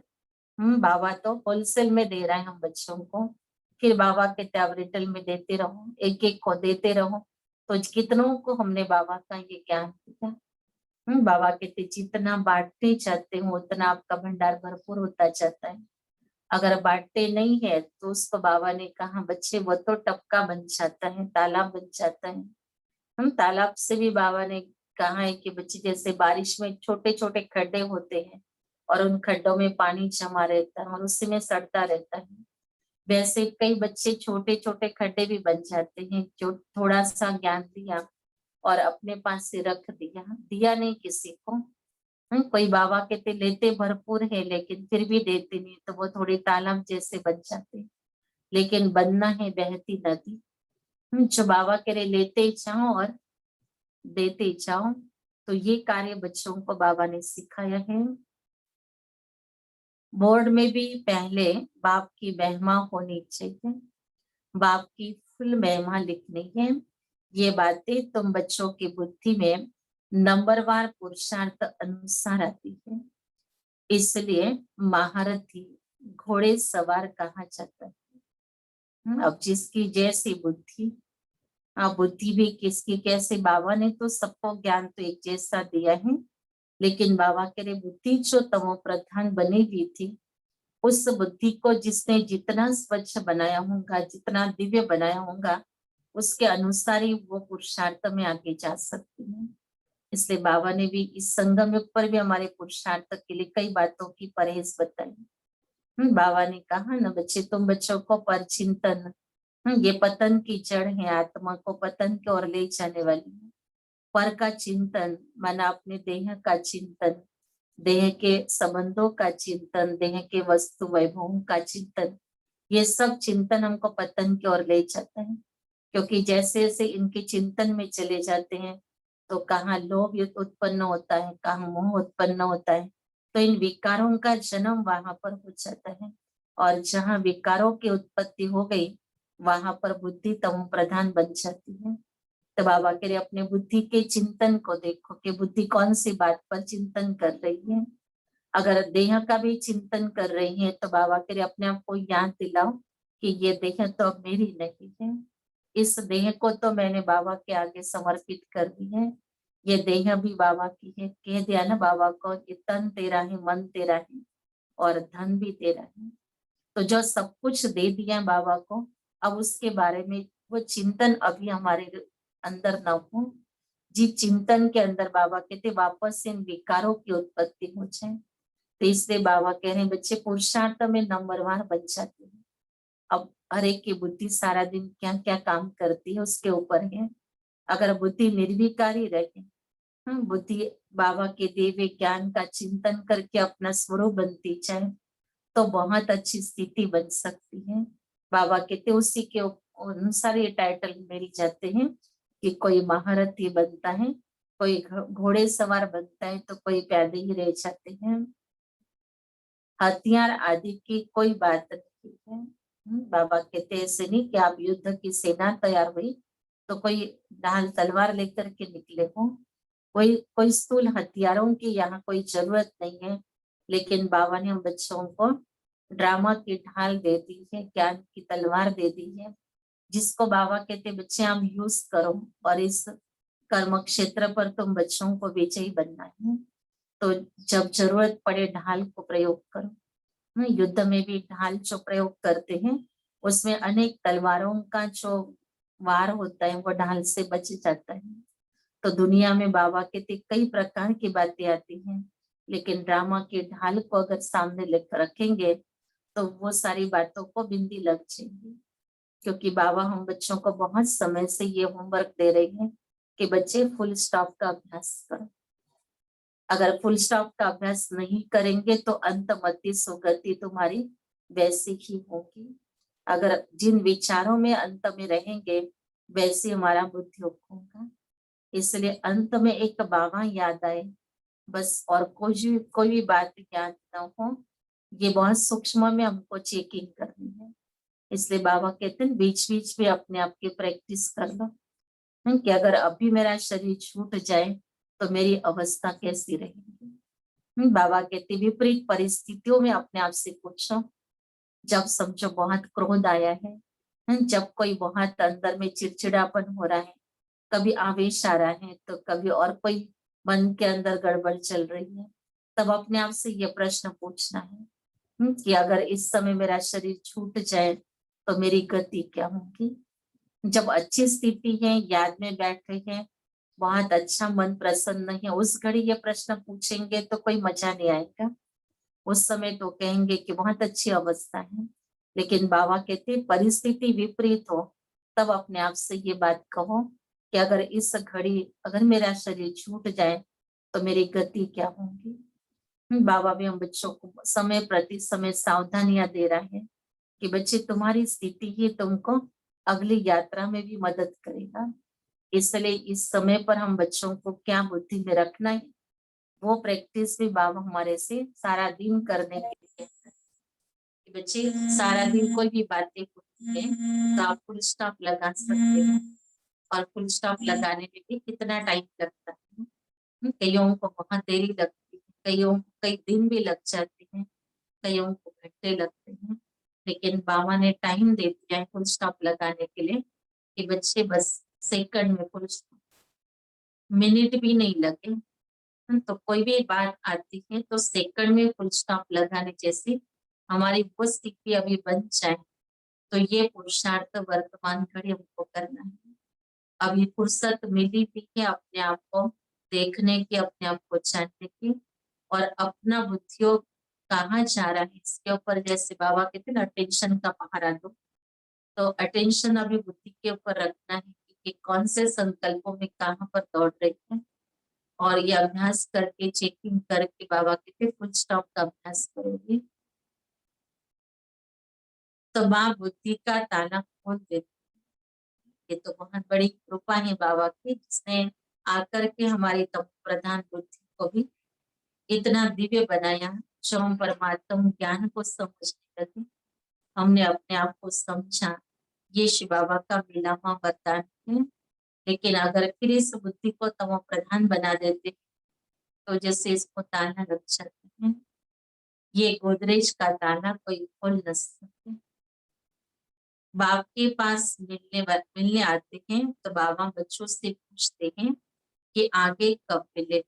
बाबा तो होलसेल में दे रहे हैं हम बच्चों को, फिर बाबा कहते आप रिटेल में देते रहो, एक एक को देते रहो, तो कितनों को हमने बाबा का ये ज्ञान दिया। बाबा कहते जितना बांटते जाते हो उतना आपका भंडार भरपूर होता जाता है। अगर बांटते नहीं है तो उसको बाबा ने कहा बच्चे वो तो टपका बन जाता है, तालाब बन जाता है। हम तालाब से भी बाबा ने कहा है कि बच्चे जैसे बारिश में छोटे छोटे खड्डे होते हैं और उन खड्डों में पानी जमा रहता है और उसी में सड़ता रहता है, वैसे कई बच्चे छोटे छोटे खड्डे भी बन जाते हैं जो थोड़ा सा ज्ञान दिया और अपने पास से रख दिया, दिया नहीं किसी को। कोई बाबा कहते लेते भरपूर है लेकिन फिर भी देते नहीं, तो वो थोड़ी तालाब जैसे बन जाते, लेकिन बनना है बहती नदी। जो बाबा कह रहे लेते जाओ और देते जाओ, तो ये कार्य बच्चों को बाबा ने सिखाया है। बोर्ड में भी पहले बाप की महिमा होनी चाहिए, बाप की फुल महिमा लिखनी है। ये बातें तुम बच्चों की बुद्धि में नंबरवार पुरुषार्थ अनुसार आती है, इसलिए महारथी घोड़े सवार कहा जाता है। अब जिसकी जैसी बुद्धि, बुद्धि भी किसकी कैसे, बाबा ने तो सबको ज्ञान तो एक जैसा दिया है, लेकिन बाबा कह रहे बुद्धि जो तमो प्रधान बनी हुई थी, उस बुद्धि को जिसने जितना स्वच्छ बनाया होगा, जितना दिव्य बनाया होगा, उसके अनुसार ही वो पुरुषार्थ में आगे जा सकती है। इसलिए बाबा ने भी इस संगम युग पर भी हमारे पुरुषार्थ के लिए कई बातों की परहेज बताई। बाबा ने कहा ना बच्चे तुम बच्चों को पर चिंतन, ये पतन की जड़ है, आत्मा को पतन की ओर ले जाने वाली है। पर का चिंतन माना अपने देह का चिंतन, देह के संबंधों का चिंतन, देह के वस्तु वैभवों का चिंतन, ये सब चिंतन हमको पतन की ओर ले जाता है। क्योंकि जैसे जैसे इनके चिंतन में चले जाते हैं तो कहाँ लोभ उत्पन्न होता है, कहाँ मोह उत्पन्न होता है, तो इन विकारों का जन्म वहां पर हो जाता है। और जहाँ विकारों की उत्पत्ति हो गई वहां पर बुद्धि तमो प्रधान बन जाती है। तो बाबा कह रहे अपने बुद्धि के चिंतन को देखो कि बुद्धि कौन सी बात पर चिंतन कर रही है। अगर देह का भी चिंतन कर रही है तो बाबा के लिए अपने आप को याद दिलाओ कि ये देह तो अब मेरी नहीं है, इस देह को तो मैंने बाबा के आगे समर्पित कर दी है, ये देह भी बाबा की है। कह दिया ना बाबा को, ये तन तेरा है, मन तेरा है और धन भी तेरा है। तो जो सब कुछ दे दिया बाबा को, अब उसके बारे में वो चिंतन अभी हमारे अंदर न हो। जिस चिंतन के अंदर बाबा कहते वापस इन विकारों की उत्पत्ति हो जाए। तो इसलिए बाबा कह रहे हैं बच्चे पुरुषार्थ में नंबर 1 बन जाते हैं। अब हर एक की बुद्धि सारा दिन क्या क्या काम करती है उसके ऊपर है। अगर बुद्धि निर्विकारी रहे, बुद्धि बाबा के दिए ज्ञान का चिंतन करके अपना स्वरूप बनती जाए तो बहुत अच्छी स्थिति बन सकती है। बाबा कहते उसी के अनुसार ये टाइटल मिल जाते हैं कि कोई महारथी बनता है, कोई घोड़े सवार बनता है, तो कोई पैदल ही रह जाते हैं। हथियार आदि की कोई बात नहीं है। बाबा कहते ऐसे नहीं कि आप युद्ध की सेना तैयार हुई तो कोई ढाल तलवार लेकर के निकले हो। कोई कोई स्थूल हथियारों की यहाँ कोई जरूरत नहीं है, लेकिन बाबा ने हम बच्चों को ड्रामा की ढाल दे दी है, ज्ञान की तलवार दे दी है, जिसको बाबा कहते बच्चे आप यूज करो और इस कर्म क्षेत्र पर तुम बच्चों को विजयी बनना है। तो जब जरूरत पड़े ढाल को प्रयोग करो। युद्ध में भी ढाल जो प्रयोग करते हैं उसमें अनेक तलवारों का जो वार होता है वो ढाल से बच जाता है। तो दुनिया में बाबा के कई प्रकार की बातें आती हैं, लेकिन ड्रामा की ढाल को अगर सामने लेकर रखेंगे तो वो सारी बातों को बिंदी लग जाएगी। क्योंकि बाबा हम बच्चों को बहुत समय से ये होमवर्क दे रहे हैं कि बच्चे फुल स्टॉप का अभ्यास करो। अगर फुल स्टॉप का अभ्यास नहीं करेंगे तो अंत मति सुगति तुम्हारी वैसी ही होगी। अगर जिन विचारों में अंत में रहेंगे वैसे हमारा बुद्धि होगा। इसलिए अंत में एक बाबा याद आए बस, और कोई भी बात याद ना हो। ये बहुत सूक्ष्म में हमको चेकिंग करनी है। इसलिए बाबा कहते हैं बीच बीच में अपने आप की प्रैक्टिस कर लो कि अगर अभी मेरा शरीर छूट जाए तो मेरी अवस्था कैसी रहेगी। बाबा कहते विपरीत परिस्थितियों में अपने आप से पूछो। जब समझो बहुत क्रोध आया है, जब कोई बहुत अंदर में चिड़चिड़ापन हो रहा है, कभी आवेश आ रहा है तो कभी और कोई मन के अंदर गड़बड़ चल रही है, तब अपने आप से ये प्रश्न पूछना है कि अगर इस समय मेरा शरीर छूट जाए तो मेरी गति क्या होगी। जब अच्छी स्थिति है, याद में बैठे हैं, बहुत अच्छा मन प्रसन्न है, उस घड़ी ये प्रश्न पूछेंगे तो कोई मजा नहीं आएगा। उस समय तो कहेंगे कि बहुत अच्छी अवस्था है। लेकिन बाबा कहते परिस्थिति विपरीत हो तब अपने आप से ये बात कहो कि अगर इस घड़ी अगर मेरा शरीर छूट जाए तो मेरी गति क्या होगी। बाबा भी हम बच्चों को समय प्रति समय सावधानियां दे रहा है कि बच्चे तुम्हारी स्थिति ही तुमको अगली यात्रा में भी मदद करेगा। इसलिए इस समय पर हम बच्चों को क्या बुद्धि में रखना है वो प्रैक्टिस भी बाबा हमारे से सारा दिन करने के लिए। बच्चे सारा दिन कोई भी बातें होती है तो आप फुल स्टॉप लगा सकते हो, और फुल स्टॉप लगाने में भी कितना टाइम लगता है। कईयों को बहुत देरी लगती है, कईयों को कई दिन भी लग जाते हैं, कईयों को घंटे लगते हैं। लेकिन बाबा ने टाइम दे दिया है फुल स्टॉप लगाने के लिए कि बच्चे बस सेकंड में फुल स्टॉप, मिनट भी नहीं लगे। तो कोई भी बात आती है तो सेकंड में फुल स्टॉप लगाने जैसी हमारी वो स्थिति अभी बन जाए तो ये पुरुषार्थ वर्तमान घड़ी हमको करना है। अभी फुर्सत मिली भी है अपने आप को देखने की, अपने आप को जानने की, और अपना बुद्धियों कहाँ जा रहा है इसके ऊपर, जैसे बाबा कहते हैं ना अटेंशन का पहरा दो। तो अटेंशन अभी बुद्धि के ऊपर रखना है कि कौन से संकल्पों में कहाँ पर दौड़ रही है, और ये अभ्यास करके चेकिंग करके बाबा कहते फुल स्टॉप का अभ्यास करोगे तो माँ बुद्धि का ताला खोल देती। ये तो बहुत बड़ी कृपा है बाबा की, जिसने आकर के हमारी तम प्रधान बुद्धि को भी इतना दिव्य बनाया जो हम परमात्म ज्ञान को समझने लगे। हमने अपने आप को समझा, ये शिव बाबा का मिला हुआ वरदान है। लेकिन अगर फिर इस बुद्धि को तमो प्रधान बना देते तो जैसे इसको ताला लग जाते हैं। ये गोदरेज का ताला कोई खोल न सके। बाप के पास मिलने आते हैं तो बाबा बच्चों से पूछते हैं कि आगे कब मिले,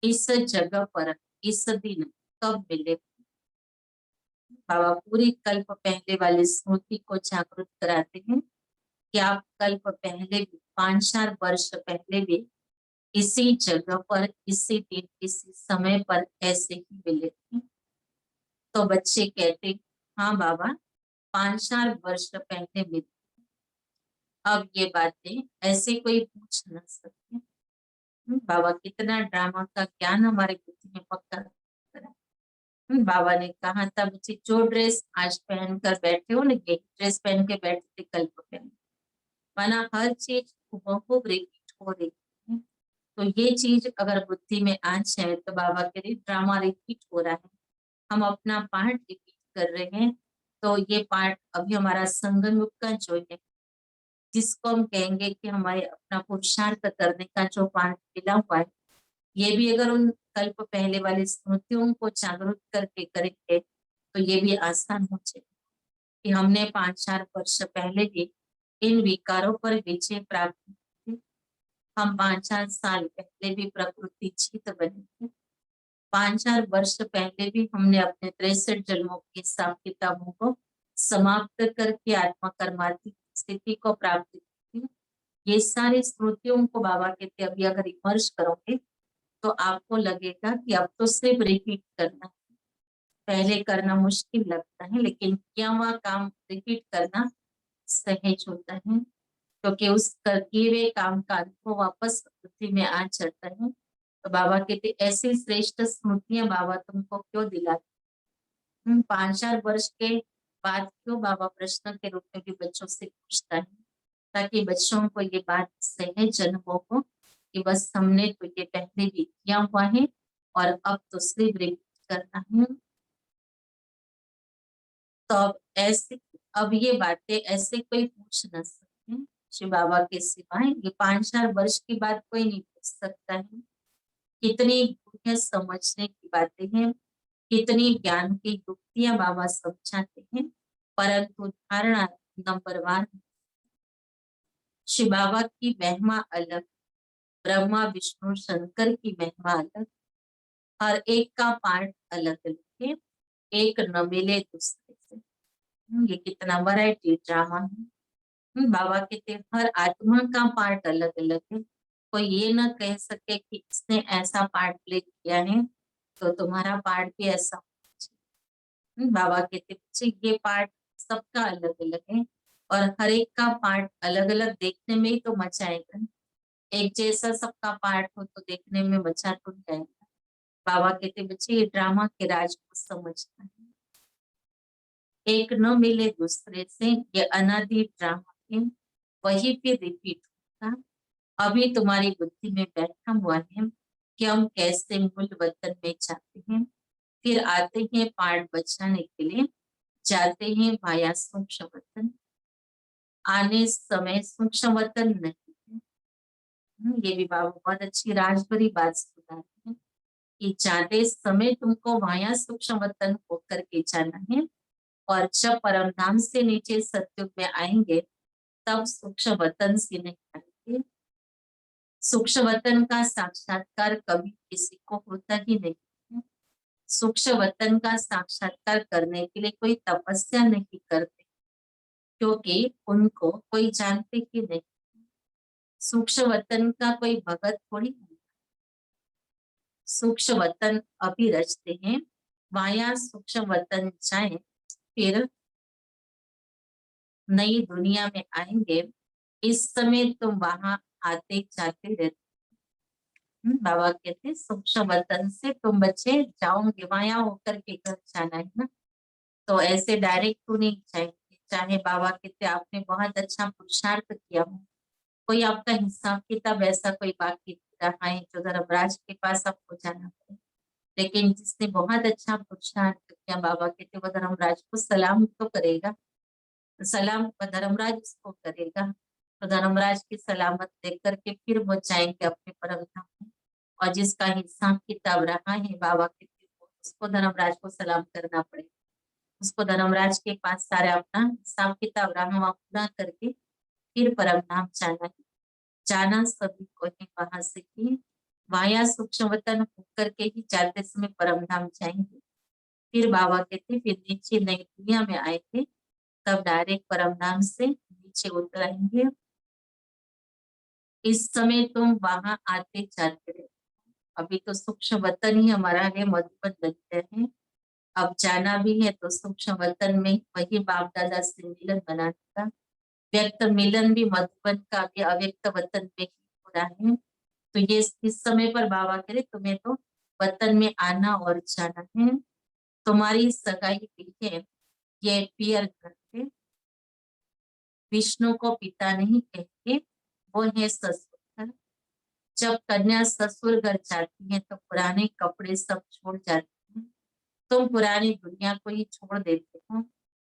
इस जगह पर इस दिन कब मिले। बाबा पूरी कल्प पहले वाली स्मृति को जागृत कराते हैं कि आप कल्प पहले भी 5-4 वर्ष पहले भी इसी जगह पर इसी दिन इसी समय पर ऐसे ही मिले थे। तो बच्चे कहते हाँ बाबा 5-4 वर्ष पहले मिले। अब ये बातें ऐसे कोई पूछ न सकते। बाबा कितना ड्रामा का ज्ञान हमारे बुद्धि में पक्का करा। बाबा ने कहा था मुझे जो ड्रेस आज पहन कर बैठे हो ना, ये ड्रेस पहन के बैठे थे कल को पहन, माना हर चीज बहुत रिपीट हो रही है। तो ये चीज अगर बुद्धि में आ जाए तो बाबा के लिए ड्रामा रिपीट हो रहा है, हम अपना पार्ट रिपीट कर रहे हैं। तो ये पार्ट अभी हमारा संगम युग का जो है, जिसको हम कहेंगे कि हमारे अपना पुरुषार्थ करने का जो पार्ट मिला हुआ है, ये भी अगर उन कल्प पहले वाली स्मृतियों को जागरूक करके करेंगे तो ये भी आसान हो जाए कि हमने 5-4 वर्ष पहले भी इन विकारों पर विजय प्राप्त की। हम 5-4 साल पहले भी प्रकृति जीत बने थे। 5-4 वर्ष पहले भी हमने अपने 63 जन्मों के हिसाब किताबों को समाप्त करके आत्मा कर्माती स्थिति को प्राप्त की। ये सारी स्मृतियों को बाबा कहते अभी अगर इमर्ज करोगे तो आपको लगेगा कि अब तो सिर्फ रिपीट करना है। पहले करना मुश्किल लगता है लेकिन किया हुआ काम रिपीट करना सहज होता है, क्योंकि उस किए हुए काम का अनुभव वापस बुद्धि में आ जाता है। तो बाबा कहते ऐसी श्रेष्ठ स्मृतियां बाबा तुमको क्यों दिलाते। 5-4 वर्ष के बाद क्यों बाबा प्रश्न के रूप में भी बच्चों से पूछता है, ताकि बच्चों को ये बात सहज अनुभव हो कि बस हमने तो ये पहले भी किया हुआ है और अब तो सिर्फ रिपीट करना है। तो अब ये बातें ऐसे कोई पूछ न सकते शिव बाबा के सिवाय। ये 5-4 वर्ष की बात कोई नहीं पूछ सकता है। कितनी गूढ़ समझने की बातें हैं, कितनी ज्ञान की युक्तियां बाबा समझाते हैं, परंतु धारणा नंबर 1, शिव बाबा की महिमा अलग, ब्रह्मा विष्णु शंकर की महिमा अलग, हर एक का पार्ट अलग अलग है, एक न मिले दूसरे से। ये कितना वैरायटी ड्रामा है। बाबा कहते हर आत्मा का पार्ट अलग अलग है। कोई ये ना कह सके कि इसने ऐसा पार्ट प्ले किया है तो तुम्हारा पार्ट भी ऐसा होना चाहिए। बाबा कहते बच्चे ये पार्ट सबका अलग अलग है और हर एक का पार्ट अलग अलग देखने में ही तो मजा आएगा। एक जैसा सबका पार्ट हो तो देखने में मजा तो नहीं आएगा। बाबा कहते बच्चे ये ड्रामा के राज को समझना है, एक न मिले दूसरे से, ये अनादि ड्रामा है, वही फिर रिपीट होगा। अभी तुम्हारी बुद्धि में बैठा हुआ है कि हम कैसे मूल वतन में जाते हैं, फिर आते हैं पार्ट बचाने के लिए, जाते हैं वाया सूक्ष्म वतन। आने समय सूक्ष्म वतन नहीं है। ये भी बाबा बहुत अच्छी राजभरी बात सुनाते हैं कि जाते समय तुमको वाया सूक्ष्म वतन होकर के जाना है, और जब परम धाम से नीचे सतयुग में आएंगे तब सूक्ष्म वतन से नहीं आएंगे। सूक्ष्म वतन का साक्षात्कार कभी किसी को होता ही नहीं है। सूक्ष्म वतन का साक्षात्कार करने के लिए कोई तपस्या नहीं करते, क्योंकि उनको कोई जानते ही नहीं। सूक्ष्म वतन का कोई भगत थोड़ी नहीं। सूक्ष्म वतन अभी रचते हैं, माया सूक्ष्म वतन जाए फिर नई दुनिया में आएंगे। इस समय तुम वहां आते जाते रहते। बाबा कहते सूक्ष्म वतन से तुम बच्चे जाओगे, माया होकर के घर जाना है ना। तो ऐसे डायरेक्ट तो नहीं जाएंगे। चाहे बाबा कहते आपने बहुत अच्छा पुरुषार्थ किया हो, कोई आपका हिसाब किताब ऐसा कोई बाकी रहा है जो धर्मराज के पास आपको जाना पड़े, लेकिन जिसने बहुत अच्छा पुरुषार्थ किया बाबा कहते वो धर्मराज को सलाम तो करेगा, सलाम धर्मराज उसको करेगा। तो धर्मराज की सलामत देख करके फिर वो जाएंगे अपने परम धाम में। और जिसका हिसाब किताब रहा है बाबा के वो उसको धर्मराज को सलाम करना पड़ेगा। उसको धर्मराज के पास सारे अपना हिसाब किताब रहा पूरा करके फिर परम धाम जाना है। जाना सभी को है वहां से ही वाया सूक्ष्म वतन होकर के ही जाते समय परम धाम जाएंगे। फिर बाबा कहते फिर नीचे नई दुनिया में आए थे तब डायरेक्ट परम धाम से नीचे उतर आएंगे। इस समय तुम वहां आते जाते रहे। अभी तो सूक्ष्म वतन ही हमारा है, मधुबन लगते हैं। अब जाना भी है तो सूक्ष्म वतन में वही बाप दादा से मिलन बनाने का। व्यक्त मिलन भी मधुबन का भी अव्यक्त वतन में ही हो रहा है। तो ये इस समय पर बाबा कह रहे तुम्हें तो वतन में आना और जाना है। तुम्हारी सगाई भी है। ये पियर करके विष्णु को पिता नहीं कहते, वो है ससुर। जब कन्या ससुर घर जाती है तो पुराने कपड़े सब छोड़ जाती हैं। तुम पुरानी दुनिया को ही छोड़ देते हो।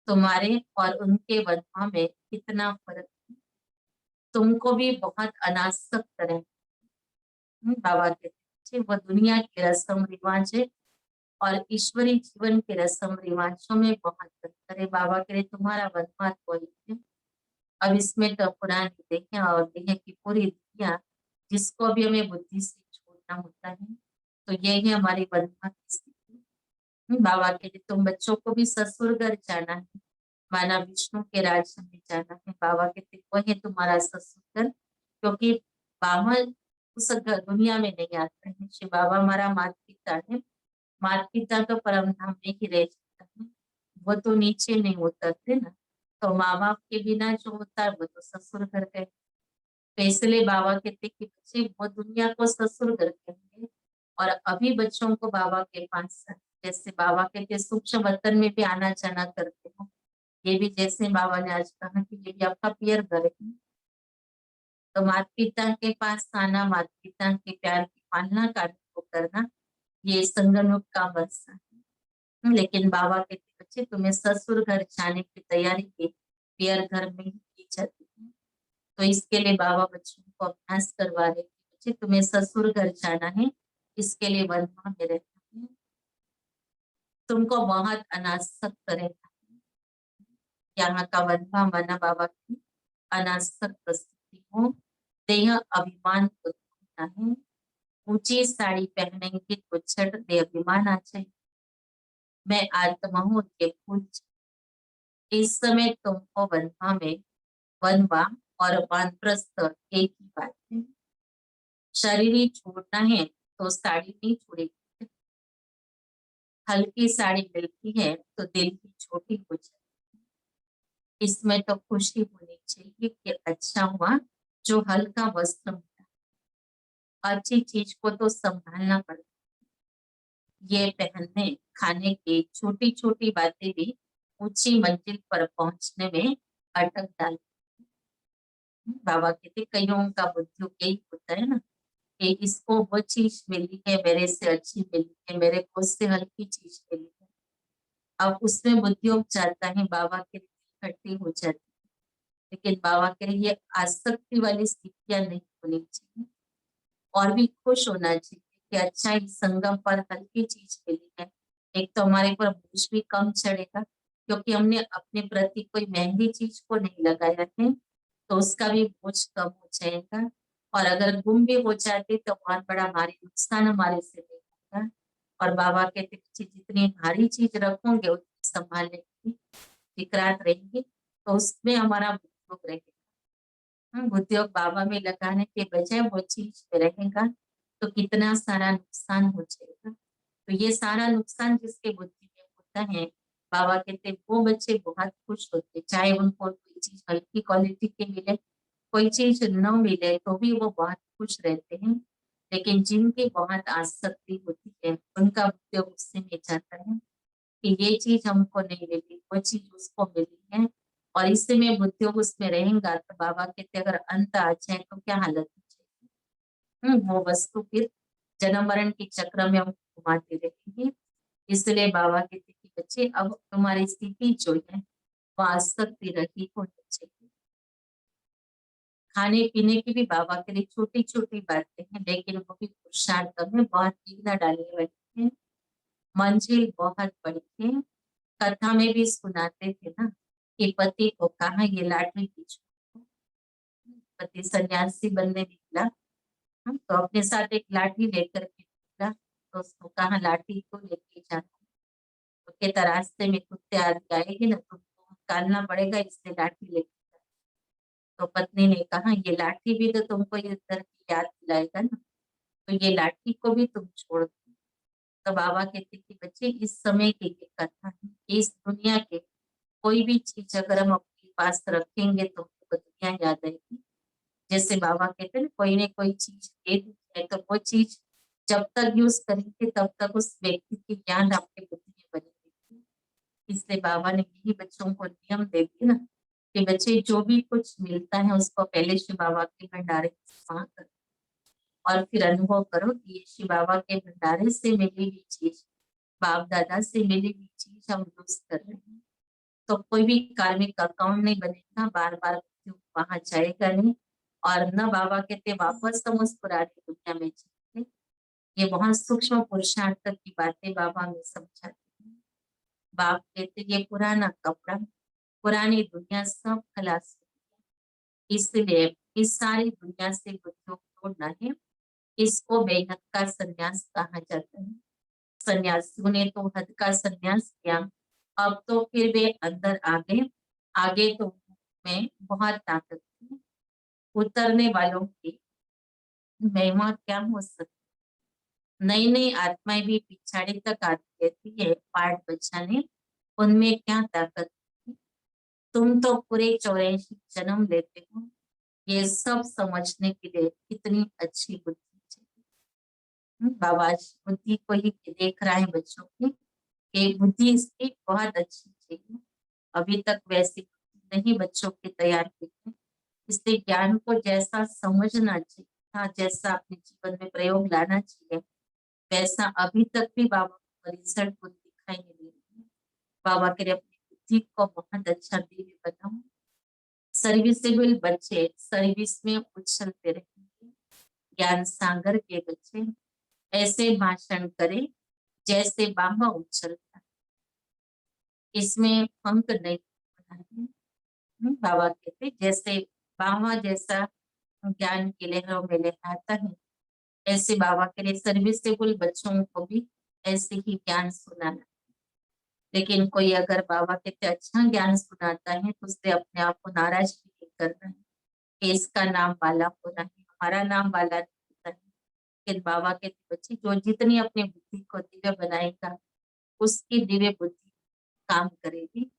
तुम्हारे और उनके वधवा में कितना फर्क है। तुमको भी बहुत अनासक्त रहे। बाबा कहते हैं, वो दुनिया के रस्म रिवाज है और ईश्वरी जीवन के रस्म रिवाजों में बहुत अंतर है। बाबा कह रहे तुम्हारा वधवा वही है। अब इसमें तो पुरानी देखें और देखें की पूरी दुनिया जिसको भी हमें बुद्धि से छोड़ना होता है। तो यही है हमारी वधवा की स्थिति। बाबा के लिए तुम बच्चों को भी ससुर घर जाना है, माना विष्णु के राज्य में जाना है। बाबा कहते वही तुम्हारा ससुर घर, क्योंकि बाहर उस दुनिया में नहीं आता है। श्री बाबा हमारा माता पिता है। माता पिता तो परम धाम में ही रह जाता है, वो तो नीचे नहीं उतरते ना। तो माँ बाप के बिना जो होता है वो तो ससुर घर गए। तो इसलिए बाबा कहते कि बच्चे वो दुनिया को ससुर घर कहेंगे। और अभी बच्चों को बाबा के पास जैसे बाबा कहते सूक्ष्म वतन में भी आना जाना करते हो। ये भी जैसे बाबा ने आज कहा कि ये भी आपका पियर घर है। तो माता पिता के पास आना, माता पिता के प्यार की पालना करना, ये संगम का वर्षा है। लेकिन बाबा कहते बच्चे तुम्हें ससुर घर जाने की तैयारी के पियर घर में ही की जाती है। तो इसके लिए बाबा बच्चों को अभ्यास करवा रहे कि बच्चे तुम्हें ससुर घर जाना है, इसके लिए वनवा में रहना है। तुमको बहुत अनासक्त रहना है। यहाँ का वनवा माना बाबा की अनासक्त स्थिति हो। देह अभिमान को धोना है। ऊंची साड़ी पहनेंगे तो छठ दे अभिमान आ जाए। मैं आत्मा हूँ के फूल। इस समय तुमको वनवा में वनवा और वानप्रस्थ एक ही बात है। शरीर ही छोड़ना है तो साड़ी नहीं छोड़ेगी। हल्की साड़ी मिलती है तो दिल की छोटी हो जाती है। इसमें तो खुशी होनी चाहिए कि अच्छा हुआ जो हल्का वस्त्र मिला। अच्छी चीज को तो संभालना पड़ता है। ये पहनने खाने की छोटी छोटी बातें भी ऊंची मंजिल पर पहुंचने में अटक डाल। बाबा कहते कईयों का बुद्धि यही होता है ना कि इसको वो चीज मिली है मेरे से अच्छी मिली है, मेरे को उससे हल्की चीज मिली है। अब उसमें बुद्धि उग जाता है, बाबा के लिए इकट्ठी हो जाती है। लेकिन बाबा के लिए ये आसक्ति वाली स्थितियां नहीं होनी चाहिए और भी खुश होना चाहिए कि अच्छा इस संगम पर हल्की चीज मिली है। एक तो हमारे ऊपर बोझ भी कम चढ़ेगा क्योंकि हमने अपने प्रति कोई महंगी चीज को नहीं लगाया है, तो उसका भी बोझ कम हो जाएगा। और अगर गुम भी हो जाते तो बहुत बड़ा भारी नुकसान हमारे से नहीं होगा। और बाबा कहते कि जितनी भारी चीज रखोगे उतनी संभालने की फिक्रात रहेगी, तो उसमें हमारा बुद्धियोग रहेगा। बुद्धियोग बाबा में लगाने के बजाय वो चीज में रहेगा तो कितना सारा नुकसान हो जाएगा। तो ये सारा नुकसान जिसके बुद्धि में होता है, बाबा कहते वो बच्चे बहुत खुश होते, चाहे उनको कोई चीज हल्की क्वालिटी की मिले, कोई चीज न मिले तो भी वो बहुत खुश रहते हैं। लेकिन जिनकी बहुत आसक्ति होती है उनका बुद्धि उससे में जाता है कि ये चीज हमको नहीं मिली, वो चीज उसको मिली है। और इससे में बुद्धि उसमें रहेगा तो बाबा कहते अगर अंत आ जाए तो क्या हालत हो जाएगी। वो वस्तु फिर जन्म मरण के चक्र में हम घुमाते रहेंगे। इसलिए बाबा कहते कि बच्चे अब तुम्हारी स्थिति जो है वो आसक्ति रही होनी चाहिए। खाने पीने की भी बाबा के लिए छोटी छोटी बातें हैं, लेकिन वो भी पुरुषार्थ में बहुत विघ्न डालने वाली है। मंजिल बहुत बड़ी है। कथा में भी सुनाते थे ना कि पति को कहा ये लाठी पीछे, पति सन्यासी बनने निकला, तो अपने साथ एक लाठी लेकर के निकला, तो उसको कहा लाठी को लेके जाना, तो कहता रास्ते में कुत्ते आदि आएंगे ना तुमको निकालना पड़ेगा, इसलिए लाठी लेके जा। तो पत्नी ने कहा ये लाठी भी तो तुमको ये दर्द की याद दिलाएगा ना, तो ये लाठी को भी तुम छोड़ दो। तो बाबा कहते कि बच्चे इस समय की ये कथा है, इस दुनिया के कोई भी चीज अगर हम अपने पास रखेंगे तो हमको दुनिया याद आएगी। जैसे बाबा कहते हैं ना कोई ने कोई चीज दे दी है तो वो चीज जब तक यूज करेंगे तब तक उस व्यक्ति की याद आपके बुद्धि में बनी रहेगी। इसलिए बाबा ने यही बच्चों को नियम दे दिया ना कि बच्चे जो भी कुछ मिलता है उसको पहले शिव बाबा के भंडारे में जमा करो और फिर अनुभव करो कि ये शिव बाबा के भंडारे से मिली हुई चीज, बाप दादा से मिली हुई चीज हम यूज कर रहे हैं। तो कोई भी कार्मिक अकाउंट नहीं बनेगा, बार बार वहां जाएगा नहीं, और न बाबा कहते वापस हम उस पुरानी दुनिया में जाएंगे। ये बहुत सूक्ष्म पुरुषार्थ की बातें बाबा हमें समझाते हैं। बाप कहते ये पुराना कपड़ा, पुरानी दुनिया सब खलास हो गई। इसलिए इस सारी दुनिया से बुद्धियों को तोड़ना है। इसको बेहद का संन्यास कहा जाता है। सन्यासियों ने तो हद का संन्यास किया, अब तो फिर वे अंदर आ गए। आगे तो में बहुत ताकत थी। उतरने वालों की महिमा क्या हो सकती। नई नई आत्माएं भी पिछाड़ी तक आती रहती है पाठ बचाने, उनमें क्या ताकत थी। तुम तो पूरे 84 जन्म लेते हो, ये सब समझने के लिए कितनी अच्छी बुद्धि चाहिए। बाबा बुद्धि को ही देख रहा है बच्चों की कि बुद्धि इसकी बहुत अच्छी चाहिए। अभी तक वैसी बुद्धि नहीं बच्चों की तैयार की है। इसलिए ज्ञान को जैसा समझना चाहिए था, जैसा अपने जीवन में प्रयोग लाना चाहिए, वैसा अभी तक भी बाबा को रिजल्ट को दिखाई नहीं दे रही है। बाबा के लिए अपनी बुद्धि को बहुत अच्छा दिव्य बनाओ। सर्विसेबल बच्चे सर्विस में उछलते रहेंगे। ज्ञान सागर के बच्चे ऐसे भाषण करें जैसे बाबा उछलता है, इसमें पंख नहीं बनाए। बाबा कहते जैसे बाबा जैसा ज्ञान के लहरों में लहराता है, ऐसे बाबा के लिए सर्विसेबल बच्चों को भी ऐसे ही ज्ञान सुनाना। लेकिन कोई अगर बाबा कहते अच्छा ज्ञान सुनाता है तो उससे अपने आप को नाराज भी नहीं करना है कि इसका नाम वाला होना है, हमारा नाम वाला नहीं होता है। लेकिन बाबा कहते बच्चे जो जितनी अपनी बुद्धि को दिव्य बनाएगा उसकी दिव्य बुद्धि काम करेगी।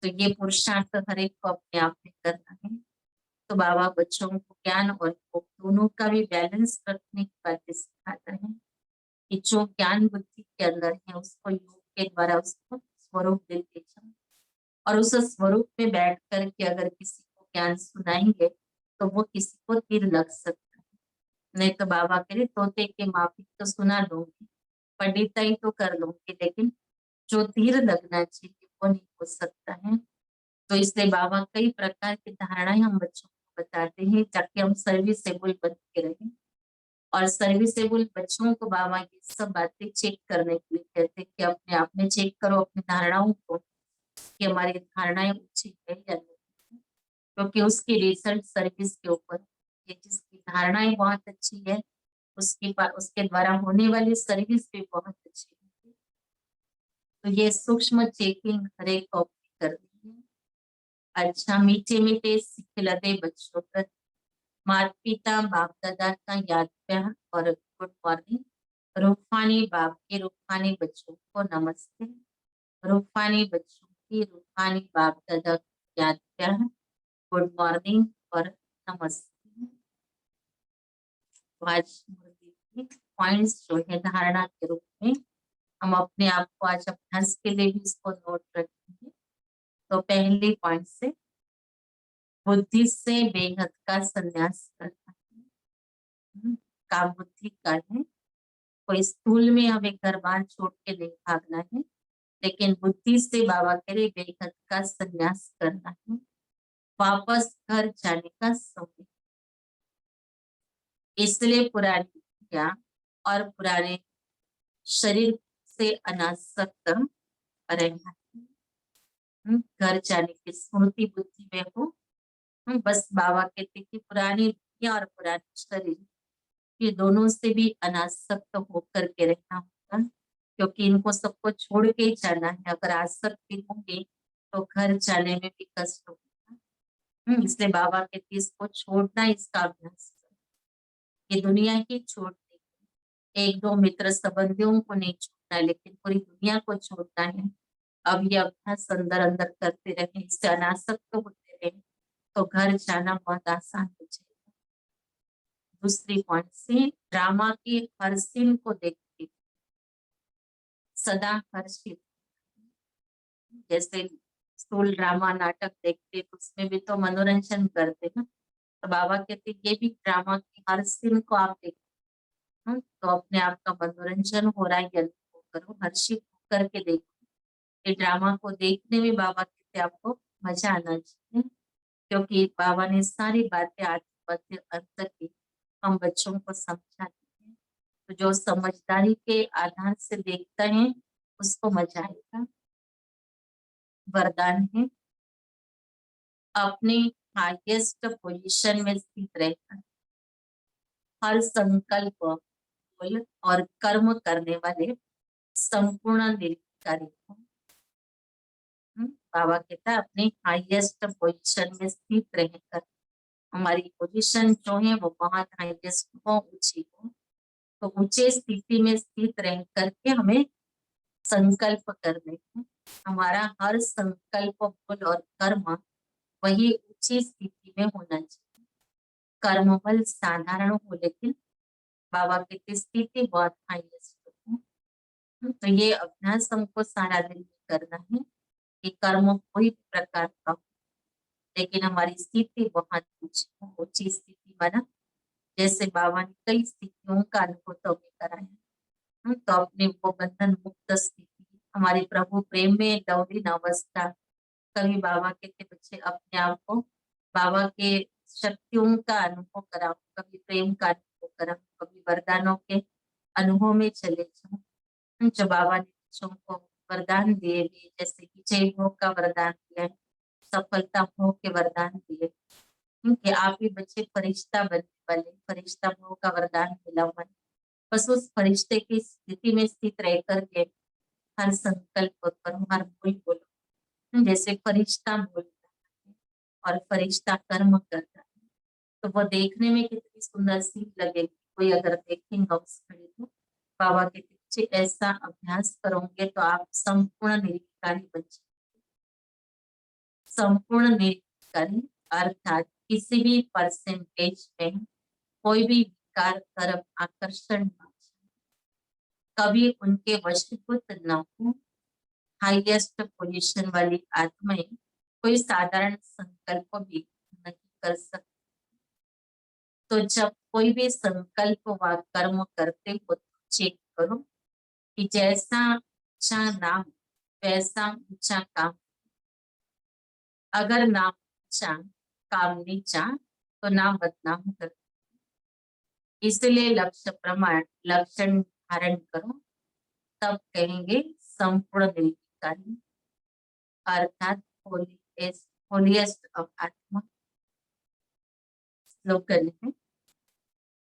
तो ये पुरुषार्थ हर एक को अपने आप में करना है। तो बाबा बच्चों को ज्ञान और योग दोनों का भी बैलेंस रखने की बातें सिखाता है कि जो ज्ञान बुद्धि के अंदर है उसको योग के द्वारा उसको स्वरूप देते जाओ, और उस स्वरूप में बैठ करके अगर किसी को ज्ञान सुनाएंगे तो वो किसी को तीर लग सकता है। नहीं तो बाबा कह रहे तोते के माफिक तो सुना दूंगी, पंडिताई तो कर लूंगी, लेकिन जो तीर लगना चाहिए वो नहीं हो सकता है। तो इसलिए बाबा कई प्रकार की धारणाएं हम बच्चों को बताते हैं ताकि हम सर्विसेबल बन के रहें। और सर्विसेबल बच्चों को बाबा ये सब बातें चेक करने के लिए कहते हैं कि अपने आप में चेक करो अपनी धारणाओं को कि हमारी धारणाएं अच्छी है या नहीं, क्योंकि उसकी रिजल्ट सर्विस के ऊपर है। जिसकी धारणाएं बहुत अच्छी है उसके द्वारा होने वाली सर्विस भी बहुत अच्छी है। तो ये सूक्ष्म चेकिंग हर एक को करनी है। अच्छा मीठे मीठे सिखिलते बच्चों पर माता पिता बाप दादा का याद प्यार और गुड मॉर्निंग। रूहानी बाप के रूहानी बच्चों को नमस्ते। रूहानी बच्चों की रूहानी बाप दादा का याद प्यार, गुड मॉर्निंग और नमस्ते। तो आज पॉइंट्स जो है धारणा के रूप में हम अपने आप को आज अभ्यास के लिए भी इसको नोट रखेंगे। तो पहले पॉइंट से बुद्धि से बेहद का संन्यास करना है। काम बुद्धि का है, कोई स्थूल में हमें घर बार छोड़ के नहीं भागना है, लेकिन बुद्धि से बाबा कह रहे बेहद का संन्यास करना है। वापस घर जाने का समय, इसलिए पुरानी दुनिया और पुराने शरीर से अनासक्त रहना है। घर जाने की स्मृति बुद्धि में हो। बस बाबा कहते कि पुरानी दुनिया और पुरानी शरीर, ये दोनों से भी अनासक्त होकर के रहना होगा, क्योंकि इनको सबको छोड़ के ही जाना है। अगर आसक्ति होंगे तो घर जाने में भी कष्ट होगा। इसलिए बाबा कहते इसको छोड़ना, इसका अभ्यास करो। ये दुनिया ही छोड़ देगी। एक दो मित्र संबंधियों को नहीं छोड़ना, लेकिन पूरी दुनिया को छोड़ना है। अब ये अभ्यास अंदर अंदर करते रहे, इससे अनासक्त होते रहे, तो घर जाना बहुत आसान हो जाएगा। दूसरी पॉइंट से, ड्रामा की हर सीन को देखते सदा हर्षित। जैसे स्कूल ड्रामा नाटक देखते तो उसमें भी तो मनोरंजन करते ना, तो बाबा कहते ये भी ड्रामा की हर सीन को आप देखो, तो अपने आप का मनोरंजन हो रहा है ये अनुभव करो, हर्षित होकर के देखो। ये ड्रामा को देखने में बाबा कहते आपको मजा आना चाहिए, क्योंकि बाबा ने सारी बातें आदि मध्य अंत की हम बच्चों को समझा दी है। तो जो समझदारी के आधार से देखता है उसको मजा आएगा। वरदान है, अपनी हाईएस्ट पोजीशन में स्थित रहकर हर संकल्प, बोल और कर्म करने वाले संपूर्ण निरंकारी हो। बाबा कहता है अपनी हाईएस्ट पोजीशन में स्थित रहकर, हमारी पोजीशन जो है वो बहुत हाईएस्ट हो, ऊंची हो, तो ऊंचे स्थिति में स्थित रह करके हमें संकल्प करने हैं। हमारा हर संकल्प, बोल और कर्म वही ऊंची स्थिति में होना चाहिए। कर्म बल साधारण हो, लेकिन बाबा की स्थिति बहुत हाईएस्ट हो। तो ये अभ्यास हमको सारा दिन में करना है कि कर्म कोई भी प्रकार का हो, लेकिन हमारी स्थिति बहुत ऊंची हो। ऊंची स्थिति बना, जैसे बाबा ने कई स्थितियों का अनुभव तो हमें कराया। तो अपने वो बंधन मुक्त स्थिति, हमारी प्रभु प्रेम में लवलीन अवस्था, कभी बाबा के बच्चे अपने आप को बाबा के शक्तियों का अनुभव कराओ, कभी प्रेम का अनुभव कराओ, कभी वरदानों के अनुभव में चले जाओ। जो बाबा ने बच्चों को वरदान दिए भी, जैसे कि जय भोग का वरदान दिया है, सफलता भोग के वरदान दिए, क्योंकि आप ही बच्चे फरिश्ता बनने वाले, फरिश्ता भोग का वरदान मिला हुआ है। बस उस फरिश्ते की स्थिति में स्थित रह करके हर संकल्प करो, हर बोल बोलो जैसे फरिश्ता बोल रहा है और फरिश्ता कर्म कर रहा है, तो वो देखने में कितनी सुंदर सी लगेगी। कोई अगर देखेंगे उस घड़ी को, बाबा के पीछे ऐसा अभ्यास करोगे तो आप संपूर्ण निरंकारी बन जाओगे। संपूर्ण निरंकारी अर्थात किसी भी परसेंटेज में कोई भी विकार, तरफ आकर्षण न हो, कभी उनके वशीभूत न हो। हाईएस्ट पोजीशन वाली आत्माएं कोई साधारण संकल्प भी नहीं कर सकती। तो जब कोई भी संकल्प व कर्म करते हो तो चेक करो कि जैसा ऊंचा नाम वैसा ऊंचा काम। अगर नाम ऊंचा काम नीचा तो नाम बदनाम कर, इसलिए लक्ष्य प्रमाण लक्षण धारण करो, तब कहेंगे संपूर्ण निरंकारी अर्थात होलीएस्ट ऑफ आत्मा। स्लोगन है,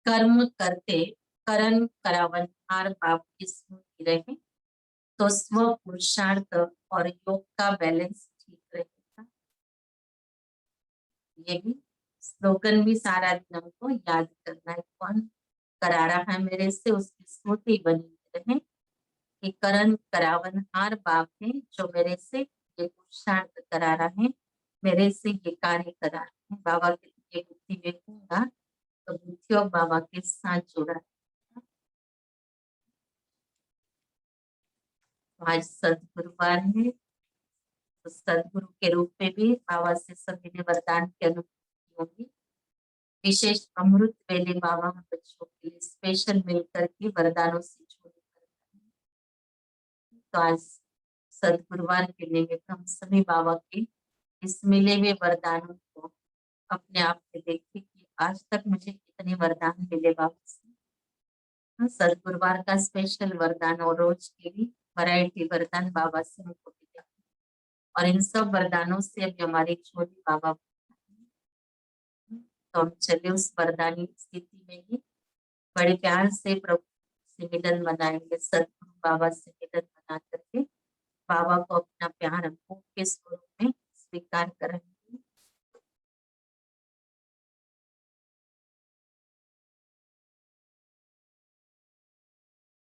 कर्म करते करण करावन हार बाप की स्मृति रहे, तो स्व पुरुषार्थ और योग का बैलेंस ठीक रहेगा। ये भी स्लोगन भी सारा दिन हमको याद करना है। कौन करा रहा है मेरे से, उसकी स्मृति बनी रहे कि करण करावन हार बाप है जो मेरे से ये पुरुषार्थ करा रहा है, मेरे से ये कार्य करा रहा है। बाबा के लिए बुद्धि में होगा तो बुद्धि और बाबा के साथ जुड़ा रहेगा। तो आज सदगुरुवार है, तो सदगुरु के रूप में भी बाबा से सभी ने वरदान की अनुभूति होगी। विशेष अमृत वेले बाबा हम बच्चों के लिए स्पेशल मिलकर के वरदानों से जोड़े करते हैं। तो आज सदगुरुवार के निमित्त हम सभी बाबा के इस मिले हुए वरदानों को अपने आप में देखें कि आज तक मुझे कितने वरदान मिले बाबा से। सदगुरुवार का स्पेशल वरदान और रोज के लिए वैरायटी वरदान बाबा से हमको मिले और इन सब वरदानों से अभी हमारी झोली बाबा, तो हम चले उस वरदानी स्थिति में ही बड़े प्यार से प्रभु से मिलन मनाएंगे। सदगुरु बाबा से मिलन मना करके बाबा को अपना प्यार अनुभव के स्वरूप में स्वीकार कर